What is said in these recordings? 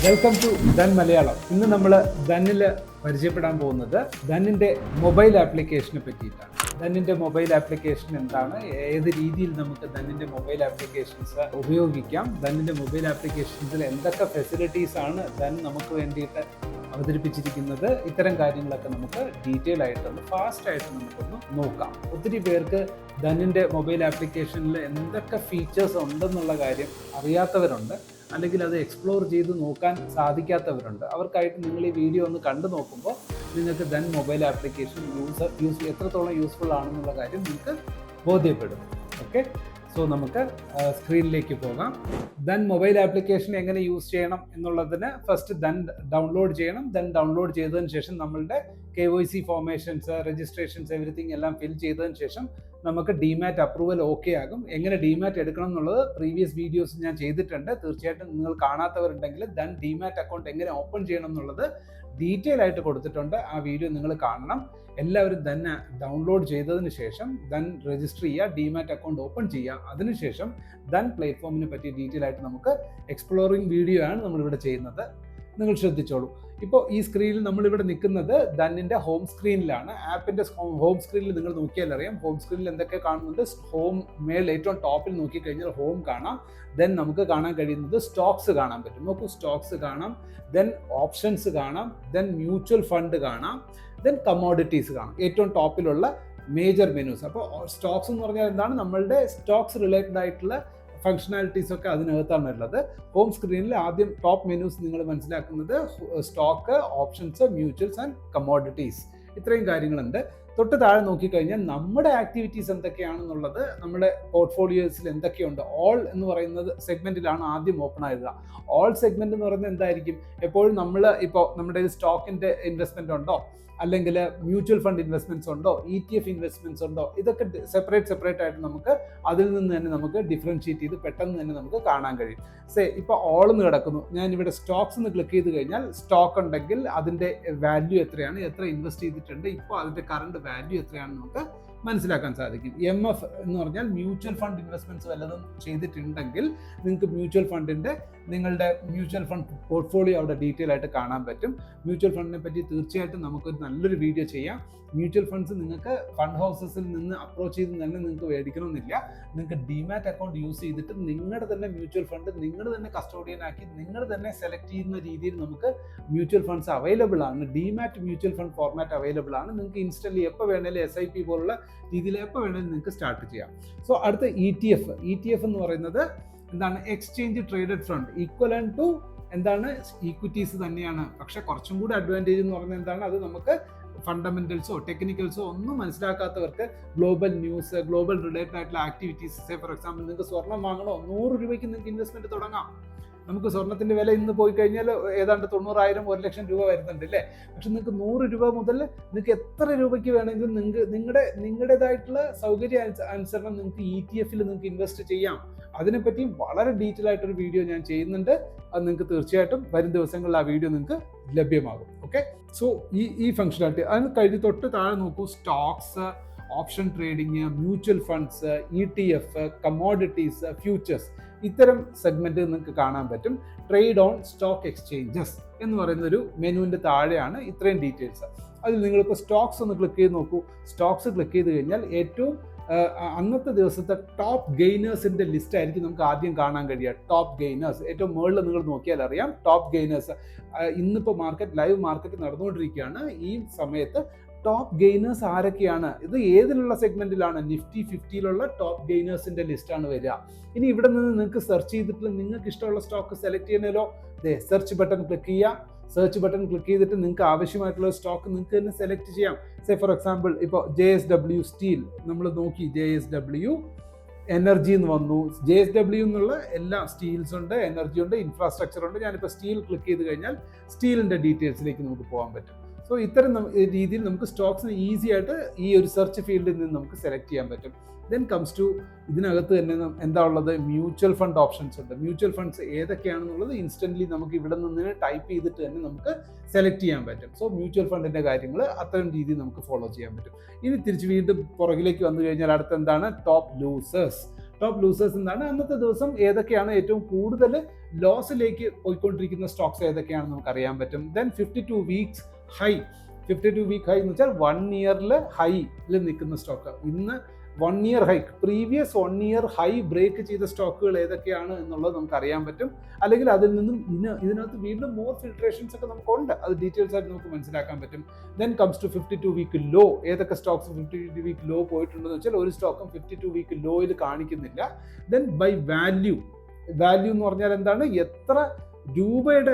Welcome to Dhan Malayalam. ഇന്ന് നമ്മൾ ധനിൽ പരിചയപ്പെടാൻ പോകുന്നത് ധനിൻ്റെ മൊബൈൽ ആപ്ലിക്കേഷനെ പറ്റിയിട്ടാണ്. ധനിൻ്റെ മൊബൈൽ ആപ്ലിക്കേഷൻ എന്താണ്, ഏത് രീതിയിൽ നമുക്ക് ധനിൻ്റെ മൊബൈൽ ആപ്ലിക്കേഷൻസ് ഉപയോഗിക്കാം, ധനിൻ്റെ മൊബൈൽ ആപ്ലിക്കേഷൻസിൽ എന്തൊക്കെ ഫെസിലിറ്റീസ് ആണ് ധൻ നമുക്ക് വേണ്ടിയിട്ട് അവതരിപ്പിച്ചിരിക്കുന്നത്, ഇത്തരം കാര്യങ്ങളൊക്കെ നമുക്ക് ഡീറ്റെയിൽ ആയിട്ടൊന്ന് ഫാസ്റ്റായിട്ട് നമുക്കൊന്ന് നോക്കാം. ഒത്തിരി പേർക്ക് ധനിൻ്റെ മൊബൈൽ ആപ്ലിക്കേഷനിൽ എന്തൊക്കെ ഫീച്ചേഴ്സ് ഉണ്ടെന്നുള്ള കാര്യം അറിയാത്തവരുണ്ട്, അല്ലെങ്കിൽ അത് എക്സ്പ്ലോർ ചെയ്ത് നോക്കാൻ സാധിക്കാത്തവരുണ്ട്. അവർക്കായിട്ട് നിങ്ങൾ ഈ വീഡിയോ ഒന്ന് കണ്ടു നോക്കുമ്പോൾ നിങ്ങൾക്ക് ധൻ മൊബൈൽ ആപ്ലിക്കേഷൻ എത്രത്തോളം യൂസ്ഫുൾ ആണെന്നുള്ള കാര്യം നിങ്ങൾക്ക് ബോധ്യപ്പെടും. ഓക്കെ, സോ നമുക്ക് സ്ക്രീനിലേക്ക് പോകാം. ധൻ മൊബൈൽ ആപ്ലിക്കേഷൻ എങ്ങനെ യൂസ് ചെയ്യണം എന്നുള്ളതിന് ഫസ്റ്റ് ധൻ ഡൗൺലോഡ് ചെയ്യണം. ധൻ ഡൗൺലോഡ് ചെയ്തതിന് ശേഷം നമ്മളുടെ KYC ഫോർമേഷൻസ്, രജിസ്ട്രേഷൻസ്, എവറിത്തിങ് എല്ലാം ഫിൽ ചെയ്തതിന് ശേഷം നമുക്ക് ഡിമാറ്റ് അപ്രൂവൽ ഓക്കെ ആകും. എങ്ങനെ ഡിമാറ്റ് എടുക്കണം എന്നുള്ളത് പ്രീവിയസ് വീഡിയോസ് ഞാൻ ചെയ്തിട്ടുണ്ട്. തീർച്ചയായിട്ടും നിങ്ങൾ കാണാത്തവരുണ്ടെങ്കിൽ ധൻ ഡിമാറ്റ് അക്കൗണ്ട് എങ്ങനെ ഓപ്പൺ ചെയ്യണം എന്നുള്ളത് ഡീറ്റെയിൽ ആയിട്ട് കൊടുത്തിട്ടുണ്ട്. ആ വീഡിയോ നിങ്ങൾ കാണണം. എല്ലാവരും ധൻ ഡൗൺലോഡ് ചെയ്തതിന് ശേഷം ധൻ രജിസ്റ്റർ ചെയ്യുക, ഡിമാറ്റ് അക്കൗണ്ട് ഓപ്പൺ ചെയ്യുക. അതിനുശേഷം ധൻ പ്ലാറ്റ്ഫോമിനെ പറ്റി ഡീറ്റെയിൽ ആയിട്ട് നമുക്ക് എക്സ്പ്ലോറിംഗ് വീഡിയോ ആണ് നമ്മളിവിടെ ചെയ്യുന്നത്. നിങ്ങൾ ശ്രദ്ധിച്ചോളൂ. ഇപ്പോൾ ഈ സ്ക്രീനിൽ നമ്മളിവിടെ നിൽക്കുന്നത് ധന്നിൻ്റെ ഹോം സ്ക്രീനിലാണ്. ആപ്പിൻ്റെ ഹോം സ്ക്രീനിൽ നിങ്ങൾ നോക്കിയാൽ അറിയാം. ഹോം സ്ക്രീനിൽ എന്തൊക്കെ കാണുന്നുണ്ട്? ഹോം മേൽ ഏറ്റവും ടോപ്പിൽ നോക്കിക്കഴിഞ്ഞാൽ ഹോം കാണാം. ദെൻ നമുക്ക് കാണാൻ കഴിയുന്നത് സ്റ്റോക്സ് കാണാൻ പറ്റും. നോക്കൂ, സ്റ്റോക്സ് കാണാം, ദെൻ ഓപ്ഷൻസ് കാണാം, ദെൻ മ്യൂച്വൽ ഫണ്ട് കാണാം, ദെൻ കമ്മോഡിറ്റീസ് കാണാം. ഏറ്റവും ടോപ്പിലുള്ള മേജർ മെനൂസ്. അപ്പോൾ സ്റ്റോക്സ് എന്ന് പറഞ്ഞാൽ എന്താണ്? നമ്മളുടെ സ്റ്റോക്സ് റിലേറ്റഡ് ആയിട്ടുള്ള ഫങ്ഷണാലിറ്റീസ് ഒക്കെ അതിനകത്താണ് ഉള്ളത്. ഹോം സ്ക്രീനിൽ ആദ്യം ടോപ്പ് മെനൂസ് നിങ്ങൾ മനസ്സിലാക്കുന്നത് സ്റ്റോക്ക്, ഓപ്ഷൻസ്, മ്യൂച്വൽസ് ആൻഡ് കമ്മോഡിറ്റീസ്, ഇത്രയും കാര്യങ്ങളുണ്ട്. തൊട്ട് താഴെ നോക്കിക്കഴിഞ്ഞാൽ നമ്മുടെ ആക്ടിവിറ്റീസ് എന്തൊക്കെയാണെന്നുള്ളത്, നമ്മുടെ പോർട്ട്ഫോളിയോസിൽ എന്തൊക്കെയുണ്ട്, ഓൾ എന്ന് പറയുന്നത് സെഗ്മെന്റിലാണ് ആദ്യം ഓപ്പൺ ആകുക. ഓൾ സെഗ്മെന്റ് എന്ന് പറയുന്നത് എന്തായിരിക്കും? എപ്പോഴും നമ്മൾ ഇപ്പോൾ നമ്മുടെ സ്റ്റോക്കിന്റെ ഇൻവെസ്റ്റ്മെന്റ് ഉണ്ടോ, അല്ലെങ്കിൽ മ്യൂച്വൽ ഫണ്ട് ഇൻവെസ്റ്റ്മെന്റ്സ് ഉണ്ടോ, ETF ഇൻവെസ്റ്റ്മെന്റ്സ് ഉണ്ടോ, ഇതൊക്കെ സെപ്പറേറ്റ് ആയിട്ട് നമുക്ക് അതിൽ നിന്ന് തന്നെ നമുക്ക് ഡിഫറൻഷിയേറ്റ് ചെയ്ത് പെട്ടെന്ന് തന്നെ നമുക്ക് കാണാൻ കഴിയും. ഇപ്പോൾ ഓൾ എന്ന് കിടക്കുന്നു. ഞാൻ ഇവിടെ സ്റ്റോക്സ് എന്ന് ക്ലിക്ക് ചെയ്ത് കഴിഞ്ഞാൽ സ്റ്റോക്ക് ഉണ്ടെങ്കിൽ അതിൻ്റെ വാല്യൂ എത്രയാണ്, എത്ര ഇൻവെസ്റ്റ് ചെയ്തിട്ടുണ്ട്, ഇപ്പോൾ അതിൻ്റെ കറണ്ട് വാല്യൂ എത്രയാണെന്ന് നമുക്ക് മനസ്സിലാക്കാൻ സാധിക്കും. MF എന്ന് പറഞ്ഞാൽ മ്യൂച്വൽ ഫണ്ട് ഇൻവെസ്റ്റ്മെന്റ്സ് വല്ലതും ചെയ്തിട്ടുണ്ടെങ്കിൽ നിങ്ങൾക്ക് നിങ്ങളുടെ മ്യൂച്വൽ ഫണ്ട് പോർട്ട്ഫോളിയോ അവിടെ ഡീറ്റെയിൽ ആയിട്ട് കാണാൻ പറ്റും. മ്യൂച്വൽ ഫണ്ടിനെ പറ്റി തീർച്ചയായിട്ടും നമുക്കൊരു നല്ലൊരു വീഡിയോ ചെയ്യാം. മ്യൂച്വൽ ഫണ്ട്സ് നിങ്ങൾക്ക് ഫണ്ട് ഹൗസസിൽ നിന്ന് അപ്രോച്ച് ചെയ്ത് തന്നെ നിങ്ങൾക്ക് മേടിക്കണമെന്നില്ല. നിങ്ങൾക്ക് ഡിമാറ്റ് അക്കൗണ്ട് യൂസ് ചെയ്തിട്ട് നിങ്ങളുടെ തന്നെ മ്യൂച്വൽ ഫണ്ട് നിങ്ങൾ തന്നെ കസ്റ്റോഡിയൻ ആക്കി നിങ്ങൾ തന്നെ സെലക്ട് ചെയ്യുന്ന രീതിയിൽ നമുക്ക് മ്യൂച്വൽ ഫണ്ട്സ് അവൈലബിൾ ആണ്. Demat mutual fund format available ആണ്. നിങ്ങൾക്ക് ഇൻസ്റ്റന്റ്ലി എപ്പോൾ വേണേലും SIP പോലുള്ള രീതിയിൽ എപ്പോൾ വേണേലും നിങ്ങൾക്ക് സ്റ്റാർട്ട് ചെയ്യാം. സോ അടുത്ത ETF എന്ന് പറയുന്നത് എന്താണ്? Exchange traded fund, equivalent to എന്താണ്? ഈക്വിറ്റീസ് തന്നെയാണ്. പക്ഷെ കുറച്ചും കൂടി അഡ്വാൻറ്റേജ് എന്ന് പറയുന്നത് എന്താണ്? അത് നമുക്ക് ഫണ്ടമെന്റൽസോ ടെക്നിക്കൽസോ ഒന്നും മനസ്സിലാക്കാത്തവർക്ക് ഗ്ലോബൽ ന്യൂസ്, ഗ്ലോബൽ റിലേറ്റഡ് ആയിട്ടുള്ള ആക്ടിവിറ്റീസ്, ഫോർ എക്സാമ്പിൾ നിങ്ങൾക്ക് സ്വർണ്ണം വാങ്ങണോ, 100 രൂപയ്ക്ക് നിങ്ങൾക്ക് ഇൻവെസ്റ്റ്മെന്റ് തുടങ്ങാം. നമുക്ക് സ്വർണത്തിന്റെ വില ഇന്ന് പോയി കഴിഞ്ഞാൽ ഏതാണ്ട് 90,000 1 ലക്ഷം രൂപ വരുന്നുണ്ട് അല്ലേ? പക്ഷെ നിങ്ങൾക്ക് 100 രൂപ മുതൽ നിങ്ങൾക്ക് എത്ര രൂപയ്ക്ക് വേണമെങ്കിലും നിങ്ങളുടേതായിട്ടുള്ള സൗകര്യ അനുസരണം നിങ്ങൾക്ക് ETF നിങ്ങൾക്ക് ഇൻവെസ്റ്റ് ചെയ്യാം. അതിനെപ്പറ്റി വളരെ ഡീറ്റെയിൽ ആയിട്ടൊരു വീഡിയോ ഞാൻ ചെയ്യുന്നുണ്ട്. അത് നിങ്ങൾക്ക് തീർച്ചയായിട്ടും വരും ദിവസങ്ങളിൽ ആ വീഡിയോ നിങ്ങൾക്ക് ലഭ്യമാകും. ഓക്കെ, സോ ഈ ഫംഗ്ഷനാലിറ്റി അതിന് കഴിഞ്ഞ് തൊട്ട് താഴെ നോക്കൂ. Stocks, option trading, mutual funds, ETF, commodities, futures, ഇത്തരം സെഗ്മെന്റ് നിങ്ങൾക്ക് കാണാൻ പറ്റും. ട്രേഡ് ഓൺ സ്റ്റോക്ക് എക്സ്ചേഞ്ചസ് എന്ന് പറയുന്ന ഒരു മെനുവിൻ്റെ താഴെയാണ് ഇത്രയും ഡീറ്റെയിൽസ്. അതിൽ നിങ്ങളിപ്പോൾ സ്റ്റോക്സ് ഒന്ന് ക്ലിക്ക് ചെയ്ത് നോക്കൂ. സ്റ്റോക്സ് ക്ലിക്ക് ചെയ്ത് കഴിഞ്ഞാൽ ഏറ്റവും അന്നത്തെ ദിവസത്തെ ടോപ്പ് ഗെയിനേഴ്സിന്റെ ലിസ്റ്റ് ആയിരിക്കും നമുക്ക് ആദ്യം കാണാൻ കഴിയുക. ടോപ്പ് ഗെയിനേഴ്സ് ഏറ്റവും മുകളിൽ നിങ്ങൾ നോക്കിയാൽ അറിയാം. ടോപ്പ് ഗെയിനേഴ്സ് ഇന്നിപ്പോൾ ലൈവ് മാർക്കറ്റ് നടന്നുകൊണ്ടിരിക്കുകയാണ്. ഈ സമയത്ത് ടോപ്പ് ഗെയിനേഴ്സ് ആരൊക്കെയാണ്? ഇത് ഏതിലുള്ള സെഗ്മെന്റിലാണ്? നിഫ്റ്റി 50യിലുള്ള ടോപ്പ് ഗെയിനേഴ്സിന്റെ ലിസ്റ്റാണ് വരിക. ഇനി ഇവിടെ നിന്ന് നിങ്ങൾക്ക് സെർച്ച് ചെയ്തിട്ട് നിങ്ങൾക്ക് ഇഷ്ടമുള്ള സ്റ്റോക്ക് സെലക്ട് ചെയ്യണമല്ലോ. സെർച്ച് ബട്ടൺ ക്ലിക്ക് ചെയ്യുക. സെർച്ച് ബട്ടൺ ക്ലിക്ക് ചെയ്തിട്ട് നിങ്ങൾക്ക് ആവശ്യമായിട്ടുള്ള സ്റ്റോക്ക് നിങ്ങൾക്ക് തന്നെ സെലക്ട് ചെയ്യാം. ഫോർ എക്സാമ്പിൾ ഇപ്പോൾ JSW സ്റ്റീൽ നമ്മൾ നോക്കി. JSW എനർജി എന്ന് വന്നു. JSW എന്നുള്ള എല്ലാ സ്റ്റീൽസ് ഉണ്ട്, എനർജി ഉണ്ട്, ഇൻഫ്രാസ്ട്രക്ചർ ഉണ്ട്. ഞാനിപ്പോൾ സ്റ്റീൽ ക്ലിക്ക് ചെയ്ത് കഴിഞ്ഞാൽ സ്റ്റീലിൻ്റെ ഡീറ്റെയിൽസിലേക്ക് നമുക്ക് പോകാൻ പറ്റും. സോ ഇത്തരം രീതിയിൽ നമുക്ക് സ്റ്റോക്സിന് ഈസി ആയിട്ട് ഈ ഒരു സെർച്ച് ഫീൽഡിൽ നിന്ന് നമുക്ക് സെലക്ട് ചെയ്യാൻ പറ്റും. ദെൻ കംസ് ടു ഇതിനകത്ത് തന്നെ എന്താ ഉള്ളത്? മ്യൂച്വൽ ഫണ്ട് ഓപ്ഷൻസ് ഉണ്ട്. മ്യൂച്വൽ ഫണ്ട്സ് ഏതൊക്കെയാണെന്നുള്ളത് ഇൻസ്റ്റന്റ്ലി നമുക്ക് ഇവിടെ നിന്ന് ടൈപ്പ് ചെയ്തിട്ട് തന്നെ നമുക്ക് സെലക്ട് ചെയ്യാൻ പറ്റും. സോ മ്യൂച്വൽ ഫണ്ടിന്റെ കാര്യങ്ങൾ അത്തരം രീതിയിൽ നമുക്ക് ഫോളോ ചെയ്യാൻ പറ്റും. ഇനി തിരിച്ച് വീണ്ടും പുറകിലേക്ക് വന്നു കഴിഞ്ഞാൽ അടുത്ത എന്താണ്? Top losers. ടോപ്പ് ലൂസേഴ്സ് എന്താണ്, അന്നത്തെ ദിവസം ഏതൊക്കെയാണ് ഏറ്റവും കൂടുതൽ ലോസിലേക്ക് പോയിക്കൊണ്ടിരിക്കുന്ന സ്റ്റോക്സ് ഏതൊക്കെയാണെന്ന് നമുക്ക് അറിയാൻ പറ്റും. Then 52 weeks high, 52 week high എന്ന് വെച്ചാൽ 1 ഇയറിൽ ഹൈയിൽ നിൽക്കുന്ന സ്റ്റോക്ക്, ഇന്ന് 1 year high, previous 1 year high break ചെയ്ത സ്റ്റോക്കുകൾ ഏതൊക്കെയാണ് എന്നുള്ളത് നമുക്ക് അറിയാൻ പറ്റും. അല്ലെങ്കിൽ അതിൽ നിന്നും ഇതിനകത്ത് വീണ്ടും മോർ ഫിൽട്രേഷൻസ് ഒക്കെ നമുക്കുണ്ട്, അത് ഡീറ്റെയിൽസ് ആയിട്ട് നമുക്ക് മനസ്സിലാക്കാൻ പറ്റും. Then comes to 52 week low, ഏതൊക്കെ സ്റ്റോക്സ് 52 വീക്ക് ലോ പോയിട്ടുണ്ടെന്ന് വെച്ചാൽ ഒരു സ്റ്റോക്കും 52 വീക്ക് ലോയിൽ കാണിക്കുന്നില്ല. ദെൻ ബൈ വാല്യൂ, വാല്യൂ എന്ന് പറഞ്ഞാൽ എന്താണ്, എത്ര രൂപയുടെ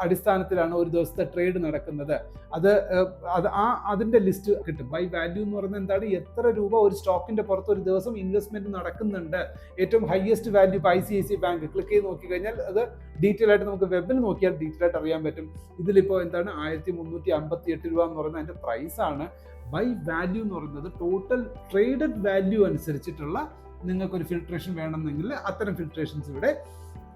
അടിസ്ഥാനത്തിലാണ് ഒരു ദിവസത്തെ ട്രേഡ് നടക്കുന്നത്, അതിന്റെ ലിസ്റ്റ് കിട്ടും. ബൈ വാല്യൂ എന്ന് പറയുന്നത് എന്താണ്, എത്ര രൂപ ഒരു സ്റ്റോക്കിന്റെ പുറത്ത് ഒരു ദിവസം ഇൻവെസ്റ്റ്മെന്റ് നടക്കുന്നുണ്ട്. ഏറ്റവും ഹയസ്റ്റ് വാല്യൂ ഇപ്പോൾ ICICI ബാങ്ക് ക്ലിക്ക് ചെയ്ത് നോക്കിക്കഴിഞ്ഞാൽ അത് ഡീറ്റെയിൽ ആയിട്ട് നമുക്ക് വെബിൽ നോക്കിയാൽ ഡീറ്റെയിൽ ആയിട്ട് അറിയാൻ പറ്റും. ഇതിലിപ്പോൾ എന്താണ് 1358 രൂപ എന്ന് പറയുന്നത് അതിന്റെ പ്രൈസ് ആണ്. ബൈ വാല്യൂ എന്ന് പറയുന്നത് ടോട്ടൽ ട്രേഡഡ് വാല്യൂ അനുസരിച്ചിട്ടുള്ള നിങ്ങൾക്കൊരു ഫിൽട്രേഷൻ വേണമെന്നെങ്കിൽ അത്തരം ഫിൽട്രേഷൻസ് ഇവിടെ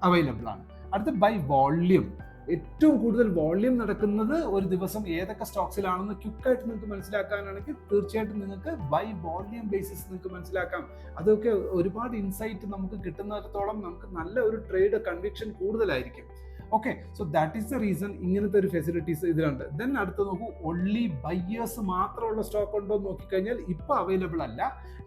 അവൈലബിൾ ആണ്. അടുത്ത ബൈ വോള്യൂം, ഏറ്റവും കൂടുതൽ വോള്യൂം നടക്കുന്നത് ഒരു ദിവസം ഏതൊക്കെ സ്റ്റോക്സിലാണെന്ന് ക്വിക്കായിട്ട് നിങ്ങൾക്ക് മനസ്സിലാക്കാനാണെങ്കിൽ തീർച്ചയായിട്ടും നിങ്ങൾക്ക് ബൈ വോള്യൂം ബേസിസ് നിങ്ങൾക്ക് മനസ്സിലാക്കാം. അതൊക്കെ ഒരുപാട് ഇൻസൈറ്റ് നമുക്ക് കിട്ടുന്നിടത്തോളം നമുക്ക് നല്ല ഒരു ട്രേഡ് കൺവിക്ഷൻ കൂടുതലായിരിക്കും. Okay, so that is the reason ഇങ്ങനത്തെ ഒരു ഫെസിലിറ്റീസ് ഇതിലുണ്ട്. ദെൻ അടുത്ത് നോക്കൂ, ഒൺലി ബയ്യേഴ്സ് മാത്രമുള്ള സ്റ്റോക്ക് ഉണ്ടോ എന്ന് നോക്കിക്കഴിഞ്ഞാൽ ഇപ്പോൾ അവൈലബിൾ അല്ല.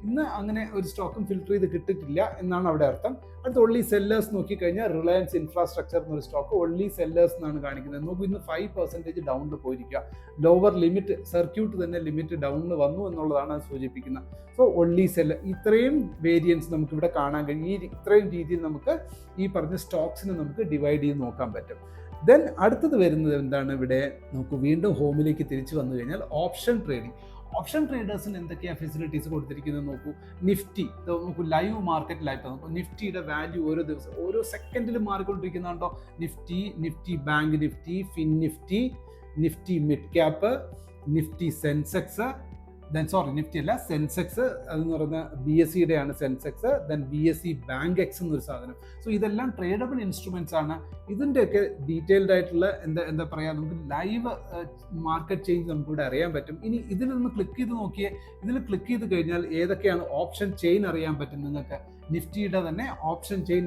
ഇന്ന് അങ്ങനെ ഒരു സ്റ്റോക്കും ഫിൽട്ടർ ചെയ്ത് കിട്ടിയിട്ടില്ല എന്നാണ് അവിടെ അർത്ഥം. അടുത്ത് ഒൺലി സെല്ലേഴ്സ് നോക്കിക്കഴിഞ്ഞാൽ റിലയൻസ് ഇൻഫ്രാസ്ട്രക്ചർ എന്നൊരു സ്റ്റോക്ക് ഒൺലി സെല്ലേഴ്സ് എന്നാണ് കാണിക്കുന്നത്. നോക്കൂ, ഇന്ന് 5% ഡൗണിൽ പോയിരിക്കുക. ലോവർ ലിമിറ്റ് സർക്യൂട്ട് തന്നെ ലിമിറ്റ് ഡൗണിൽ വന്നു എന്നുള്ളതാണ് അത് സൂചിപ്പിക്കുന്നത്. സോ ഒൺലി സെല്ലർ, ഇത്രയും വേരിയൻസ് നമുക്ക് ഇവിടെ കാണാൻ കഴിയും. ഇത്രയും രീതിയിൽ നമുക്ക് ഈ പറഞ്ഞ സ്റ്റോക്സിനെ നമുക്ക് ഡിവൈഡ് ചെയ്ത് നോക്കാൻ പറ്റും. ദെൻ അടുത്തത് വരുന്നത് എന്താണ്, ഇവിടെ നമുക്ക് വീണ്ടും ഹോമിലേക്ക് തിരിച്ചു വന്നു കഴിഞ്ഞാൽ ഓപ്ഷൻ ട്രേഡിംഗ്. ഓപ്ഷൻ ട്രേഡേഴ്സിന് എന്തൊക്കെയാണ് ഫെസിലിറ്റീസ് കൊടുത്തിരിക്കുന്നത് നോക്കൂ. നിഫ്റ്റി നോക്കൂ, ലൈവ് മാർക്കറ്റ് ലൈവ് നോക്കൂ, നിഫ്റ്റിയുടെ വാല്യൂ ഓരോ ദിവസം ഓരോ സെക്കൻഡിൽ മാറിക്കൊണ്ടിരിക്കുന്നുണ്ടോ. Nifty Bank Nifty, Fin Nifty, Nifty mid cap, Nifty Sensex, Nifty അല്ല സെൻസെക്സ്, അതെന്ന് പറയുന്ന BSEയുടെ ആണ് Sensex. Then BSE Bankex എന്നൊരു സാധനം. സോ ഇതെല്ലാം ട്രേഡബിൾ ഇൻസ്ട്രുമെന്റ്സ് ആണ്. ഇതിൻ്റെയൊക്കെ ഡീറ്റെയിൽഡ് ആയിട്ടുള്ള എന്താ പറയുക, നമുക്ക് ലൈവ് മാർക്കറ്റ് ചേഞ്ച് നമുക്കിവിടെ അറിയാൻ പറ്റും. ഇനി ഇതിലൊന്ന് ക്ലിക്ക് ചെയ്ത് നോക്കിയേ, ഇതിൽ ക്ലിക്ക് ചെയ്ത് കഴിഞ്ഞാൽ ഏതൊക്കെയാണ് ഓപ്ഷൻ ചെയിൻ അറിയാൻ പറ്റും നിങ്ങൾക്ക്. നിഫ്റ്റിയുടെ തന്നെ ഓപ്ഷൻ ചെയിൻ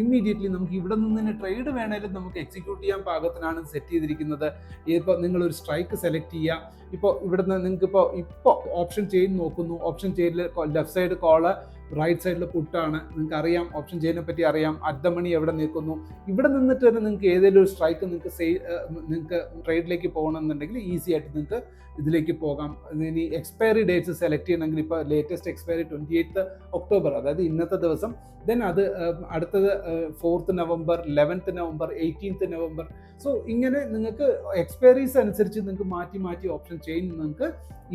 ഇമ്മീഡിയറ്റ്ലി നമുക്ക് ഇവിടെ നിന്ന് തന്നെ ട്രേഡ് വേണേലും നമുക്ക് എക്സിക്യൂട്ട് ചെയ്യാൻ പാകത്തിനാണ് സെറ്റ് ചെയ്തിരിക്കുന്നത്. ഇപ്പോൾ നിങ്ങളൊരു സ്ട്രൈക്ക് സെലക്ട് ചെയ്യുക. ഇപ്പോൾ ഇവിടുന്ന് നിങ്ങൾക്ക് ഇപ്പോൾ ഓപ്ഷൻ ചെയിൻ നോക്കുന്നു. ഓപ്ഷൻ ചെയിനിൽ ലെഫ്റ്റ് സൈഡ് കോള്, റൈറ്റ് സൈഡിൽ പുട്ടാണ്. നിങ്ങൾക്ക് അറിയാം, ഓപ്ഷൻ ചെയിനെ പറ്റി അറിയാം. അറ്റ് ദ മണി എവിടെ നിൽക്കുന്നു. ഇവിടെ നിന്നിട്ട് തന്നെ നിങ്ങൾക്ക് ഏതെങ്കിലും ഒരു സ്ട്രൈക്ക് നിങ്ങൾക്ക് ട്രേഡിലേക്ക് പോകണമെന്നുണ്ടെങ്കിൽ ഈസി ആയിട്ട് നിങ്ങൾക്ക് ഇതിലേക്ക് പോകാം. ഇനി എക്സ്പയറി ഡേറ്റ്സ് സെലക്ട് ചെയ്യണമെങ്കിൽ ഇപ്പോൾ ലേറ്റസ്റ്റ് എക്സ്പയറി 28 ഒക്ടോബർ, അതായത് ഇന്നത്തെ ദിവസം. ദെൻ അത് അടുത്തത് 4th November, 11th November, 18th November. So ഇങ്ങനെ നിങ്ങൾക്ക് എക്സ്പയറീസ് അനുസരിച്ച് നിങ്ങൾക്ക് മാറ്റി ഓപ്ഷൻ ചെയിൻ നിങ്ങൾക്ക്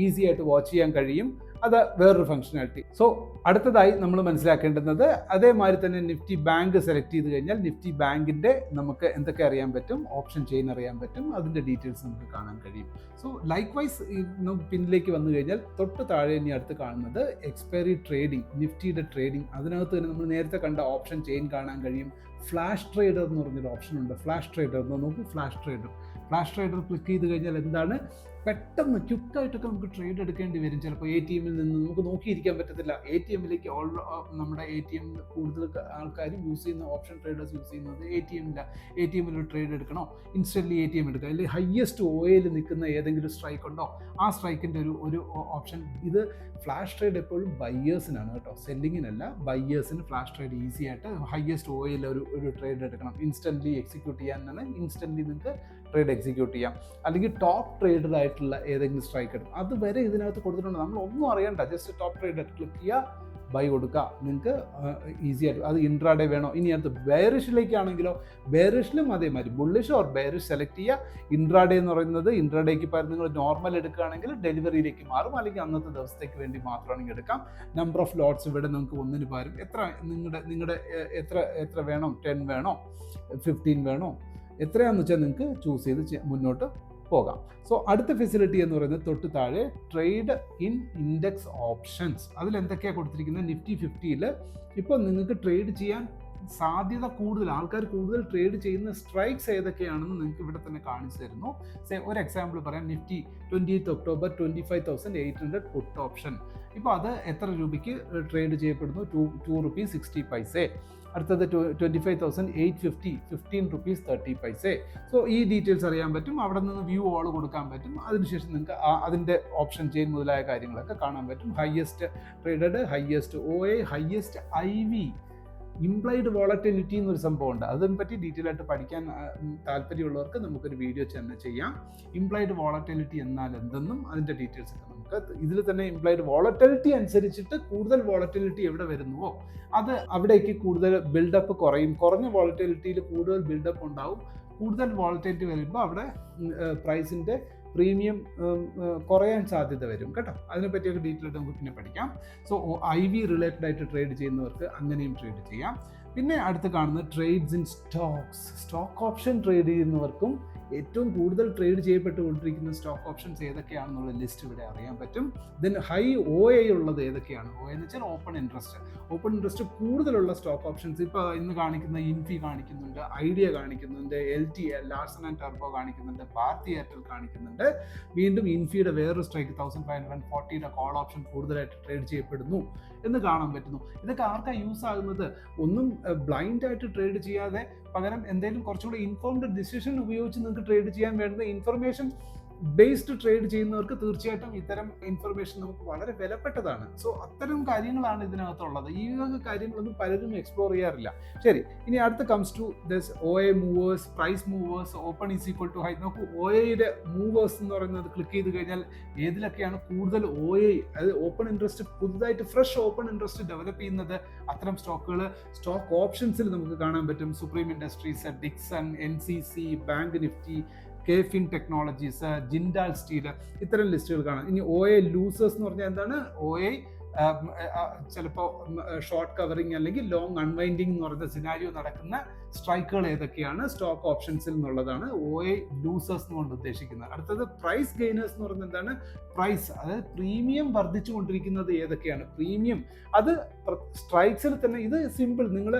ഈസി ആയിട്ട് വാച്ച് ചെയ്യാൻ കഴിയും. അത് വേറൊരു ഫംഗ്ഷനാലിറ്റി. സോ അടുത്തതായി നമ്മൾ മനസ്സിലാക്കേണ്ടുന്നത്, അതേമാതിരി തന്നെ നിഫ്റ്റി ബാങ്ക് സെലക്ട് ചെയ്ത് കഴിഞ്ഞാൽ നിഫ്റ്റി ബാങ്കിൻ്റെ നമുക്ക് എന്തൊക്കെ അറിയാൻ പറ്റും, ഓപ്ഷൻ ചെയിൻ അറിയാൻ പറ്റും, അതിൻ്റെ ഡീറ്റെയിൽസ് നമുക്ക് കാണാൻ കഴിയും. സോ ലൈക്ക് വൈസ് പിന്നിലേക്ക് വന്നു കഴിഞ്ഞാൽ തൊട്ട് താഴെ ഇനി അടുത്ത് കാണുന്നത് എക്സ്പയറി ട്രേഡിംഗ്, നിഫ്റ്റിയുടെ ട്രേഡിംഗ്. അതിനകത്ത് തന്നെ നമ്മൾ നേരത്തെ കണ്ട ഓപ്ഷൻ ചെയിൻ കാണാൻ കഴിയും. ഫ്ലാഷ് ട്രേഡർ എന്ന് പറഞ്ഞൊരു ഓപ്ഷൻ ഉണ്ട്. ഫ്ലാഷ് ട്രേഡർ എന്ന് നോക്കൂ, ഫ്ലാഷ് ട്രേഡർ ക്ലിക്ക് ചെയ്ത് കഴിഞ്ഞാൽ എന്താണ്, പെട്ടെന്ന് ക്വിക്കായിട്ടൊക്കെ നമുക്ക് ട്രേഡ് എടുക്കേണ്ടി വരും. ചിലപ്പോൾ ATM നിന്ന് നമുക്ക് നോക്കിയിരിക്കാൻ പറ്റത്തില്ല. ATMലേക്ക് നമ്മുടെ ATM കൂടുതൽ ആൾക്കാരും യൂസ് ചെയ്യുന്ന ഓപ്ഷൻ ട്രേഡേഴ്സ് യൂസ് ചെയ്യുന്നത് ATMൽ ഒരു ട്രേഡ് എടുക്കണോ, ഇൻസ്റ്റൻ്റ്ലി ATM എടുക്കുക. അല്ലെങ്കിൽ ഹയസ്റ്റ് OAയിൽ നിൽക്കുന്ന ഏതെങ്കിലും സ്ട്രൈക്ക് ഉണ്ടോ, ആ സ്ട്രൈക്കിൻ്റെ ഒരു ഓപ്ഷൻ. ഇത് ഫ്ലാഷ് ട്രേഡ് എപ്പോഴും ബയ്യേഴ്സിനാണ് കേട്ടോ, സെല്ലിങ്ങിനല്ല. ബയ്യേഴ്സിന് ഫ്ലാഷ് ട്രേഡ് ഈസി ആയിട്ട് ഹയസ്റ്റ് OAയിൽ ഒരു ട്രേഡ് എടുക്കണം. ഇൻസ്റ്റൻ്റ്ലി എക്സിക്യൂട്ട് ചെയ്യാനാണ്, ഇൻസ്റ്റൻ്റ്ലി നിങ്ങൾക്ക് ട്രേഡ് എക്സിക്യൂട്ട് ചെയ്യാം. അല്ലെങ്കിൽ ടോപ്പ് ട്രേഡർ ആയിട്ടുള്ള ഏതെങ്കിലും സ്ട്രൈക്ക് എടുക്കും, അത് വരെ ഇതിനകത്ത് കൊടുത്തിട്ടുണ്ട്. നമ്മൾ ഒന്നും അറിയണ്ട, ജസ്റ്റ് ടോപ്പ് ട്രേഡർ ക്ലിക്ക് ചെയ്യുക, ബൈ കൊടുക്കുക. നിങ്ങൾക്ക് ഈസി ആയിട്ട് അത് ഇൻട്രാഡേ വേണോ. ഇനി അടുത്ത് ബെയറിഷിലേക്കാണെങ്കിലോ, ബെയറിഷിലും അതേമാതിരി ബുള്ളിഷ് ഓർ ബെയറിഷ് സെലക്ട് ചെയ്യുക. ഇൻട്രാഡേ എന്ന് പറയുന്നത് ഇൻട്രാഡേക്ക് പകരം നിങ്ങൾ നോർമൽ എടുക്കുകയാണെങ്കിൽ ഡെലിവറിയിലേക്ക് മാറും, അല്ലെങ്കിൽ അന്നത്തെ ദിവസത്തേക്ക് വേണ്ടി മാത്രമാണെങ്കിൽ എടുക്കാം. നമ്പർ ഓഫ് ലോട്ട്സ് ഇവിടെ നമുക്ക് ഒന്നിന് പകരം നിങ്ങളുടെ എത്ര വേണം, 10 വേണോ, 15 വേണോ, എത്രയാണെന്ന് വെച്ചാൽ നിങ്ങൾക്ക് ചൂസ് ചെയ്ത് മുന്നോട്ട് പോകാം. സോ അടുത്ത ഫെസിലിറ്റി എന്ന് പറയുന്നത് തൊട്ട് താഴെ ട്രേഡ് ഇൻ ഇൻഡെക്സ് ഓപ്ഷൻസ്. അതിൽ എന്തൊക്കെയാണ് കൊടുത്തിരിക്കുന്നത്, നിഫ്റ്റി 50ൽ ഇപ്പോൾ നിങ്ങൾക്ക് ട്രേഡ് ചെയ്യാൻ സാധ്യത കൂടുതൽ, ആൾക്കാർ കൂടുതൽ ട്രേഡ് ചെയ്യുന്ന സ്ട്രൈക്സ് ഏതൊക്കെയാണെന്ന് നിങ്ങൾക്ക് ഇവിടെ തന്നെ കാണിച്ചു തരുന്നു. ഒരു എക്സാമ്പിൾ പറയാം, നിഫ്റ്റി 28 ഒക്ടോബർ 25,800 പുട്ട് ഓപ്ഷൻ. ഇപ്പോൾ അത് എത്ര രൂപയ്ക്ക് ട്രേഡ് ചെയ്യപ്പെടുന്നു? ₹2.60. അടുത്തത് 25,850, ₹15.30. സോ ഈ ഡീറ്റെയിൽസ് അറിയാൻ പറ്റും. അവിടെ നിന്ന് വ്യൂ ഓൾ കൊടുക്കാൻ പറ്റും. അതിനുശേഷം നിങ്ങൾക്ക് അതിൻ്റെ ഓപ്ഷൻ ചെയിൻ മുതലായ കാര്യങ്ങളൊക്കെ കാണാൻ പറ്റും. Highest traded, highest OA, highest IV, implied volatility എന്നൊരു സംഭവമുണ്ട്. അതിനെപ്പറ്റി ഡീറ്റെയിൽ ആയിട്ട് പഠിക്കാൻ താല്പര്യമുള്ളവർക്ക് നമുക്കൊരു വീഡിയോ തന്നെ ചെയ്യാം. ഇംപ്ലൈഡ് വോളറ്റിലിറ്റി എന്നാൽ എന്തെന്നും അതിൻ്റെ ഡീറ്റെയിൽസ് ഒക്കെ നമുക്ക് ഇതിൽ തന്നെ ഇംപ്ലൈഡ് വോളറ്റിലിറ്റി അനുസരിച്ചിട്ട് കൂടുതൽ വോളറ്റിലിറ്റി എവിടെ വരുന്നുവോ അത് അവിടേക്ക് കൂടുതൽ ബിൽഡപ്പ് കുറയും. കുറഞ്ഞ വോളറ്റിലിറ്റിയിൽ കൂടുതൽ ബിൽഡപ്പ് ഉണ്ടാവും. കൂടുതൽ വോളറ്റിലിറ്റി വരുമ്പോൾ അവിടെ പ്രൈസിൻ്റെ പ്രീമിയം കുറയാൻ സാധ്യത വരും കേട്ടോ. അതിനെപ്പറ്റിയൊക്കെ ഡീറ്റെയിൽ ആയിട്ട് നമുക്ക് പിന്നെ പഠിക്കാം. സോ IV റിലേറ്റഡ് ആയിട്ട് ട്രേഡ് ചെയ്യുന്നവർക്ക് അങ്ങനെയും ട്രേഡ് ചെയ്യാം. പിന്നെ അടുത്ത് കാണുന്നത് trades in stocks. Stock option trade ചെയ്യുന്നവർക്കും ഏറ്റവും കൂടുതൽ ട്രേഡ് ചെയ്യപ്പെട്ടുകൊണ്ടിരിക്കുന്ന സ്റ്റോക്ക് ഓപ്ഷൻസ് ഏതൊക്കെയാണെന്നുള്ള ലിസ്റ്റ് ഇവിടെ അറിയാൻ പറ്റും. ദെൻ ഹൈ OA ഉള്ളത് ഏതൊക്കെയാണ്? OA എന്ന് വെച്ചാൽ ഓപ്പൺ ഇൻട്രസ്റ്റ് കൂടുതലുള്ള സ്റ്റോക്ക് ഓപ്ഷൻസ് ഇപ്പോൾ ഇന്ന് കാണിക്കുന്ന ഇൻഫി കാണിക്കുന്നുണ്ട്, ഐഡിയ കാണിക്കുന്നുണ്ട്, LTL ലാർസൺ ആൻഡ് ടർബോ കാണിക്കുന്നുണ്ട്, ഭാരതി എയർടെൽ കാണിക്കുന്നുണ്ട്. വീണ്ടും ഇൻഫിയുടെ വേറൊരു സ്ട്രൈക്ക് 1540 കോൾ ഓപ്ഷൻ കൂടുതലായിട്ട് ട്രേഡ് ചെയ്യപ്പെടുന്നു എന്ന് കാണാൻ പറ്റുന്നു. ഇതൊക്കെ ആർക്കാണ് യൂസ് ആകുന്നത്? ഒന്നും ബ്ലൈൻഡ് ആയിട്ട് ട്രേഡ് ചെയ്യാതെ പകരം എന്തെങ്കിലും കുറച്ചുകൂടി ഇൻഫോംഡ് ഡിസിഷൻ ഉപയോഗിച്ച് നിങ്ങൾക്ക് ട്രേഡ് ചെയ്യാൻ വേണ്ട ഇൻഫർമേഷൻ ബേസ്ഡ് ട്രേഡ് ചെയ്യുന്നവർക്ക് തീർച്ചയായിട്ടും ഇത്തരം ഇൻഫർമേഷൻ നമുക്ക് വളരെ വിലപ്പെട്ടതാണ്. സോ അത്തരം കാര്യങ്ങളാണ് ഇതിനകത്തുള്ളത്. ഈ വക കാര്യങ്ങളൊന്നും പലരും എക്സ്പ്ലോർ ചെയ്യാറില്ല. ശരി, ഇനി അടുത്ത comes to this OA movers, price movers, open is equal to high. നോക്കൂ, OAയുടെ മൂവേഴ്സ് എന്ന് പറയുന്നത് ക്ലിക്ക് ചെയ്ത് കഴിഞ്ഞാൽ ഏതിലൊക്കെയാണ് കൂടുതൽ OA, അതായത് ഓപ്പൺ ഇൻട്രസ്റ്റ്, പുതുതായിട്ട് ഫ്രഷ് ഓപ്പൺ ഇൻട്രസ്റ്റ് ഡെവലപ്പ് ചെയ്യുന്നത്, അത്തരം സ്റ്റോക്കുകൾ സ്റ്റോക്ക് ഓപ്ഷൻസിൽ നമുക്ക് കാണാൻ പറ്റും. Supreme industries, Dixon, NCC, bank Nifty, KFin technologies, Jindal steel, ഇത്തരം ലിസ്റ്റുകൾ കാണാം. ഇനി OA ലൂസേഴ്സ് എന്ന് പറഞ്ഞാൽ എന്താണ്? OA ചിലപ്പോൾ ഷോർട്ട് കവറിങ് അല്ലെങ്കിൽ ലോങ് അൺവൈൻഡിങ് എന്ന് പറയുന്ന സിനാരിയോ നടക്കുന്ന സ്ട്രൈക്കുകൾ ഏതൊക്കെയാണ് സ്റ്റോക്ക് ഓപ്ഷൻസിൽ എന്നുള്ളതാണ് OA ലൂസേഴ്സ് എന്നുകൊണ്ട് ഉദ്ദേശിക്കുന്നത്. അടുത്തത് പ്രൈസ് ഗെയിനേഴ്സ് എന്ന് പറയുന്നത് എന്താണ്? പ്രൈസ്, അതായത് പ്രീമിയം വർദ്ധിച്ചു കൊണ്ടിരിക്കുന്നത് ഏതൊക്കെയാണ്? പ്രീമിയം അത് സ്ട്രൈക്സിൽ തന്നെ. ഇത് സിമ്പിൾ. നിങ്ങൾ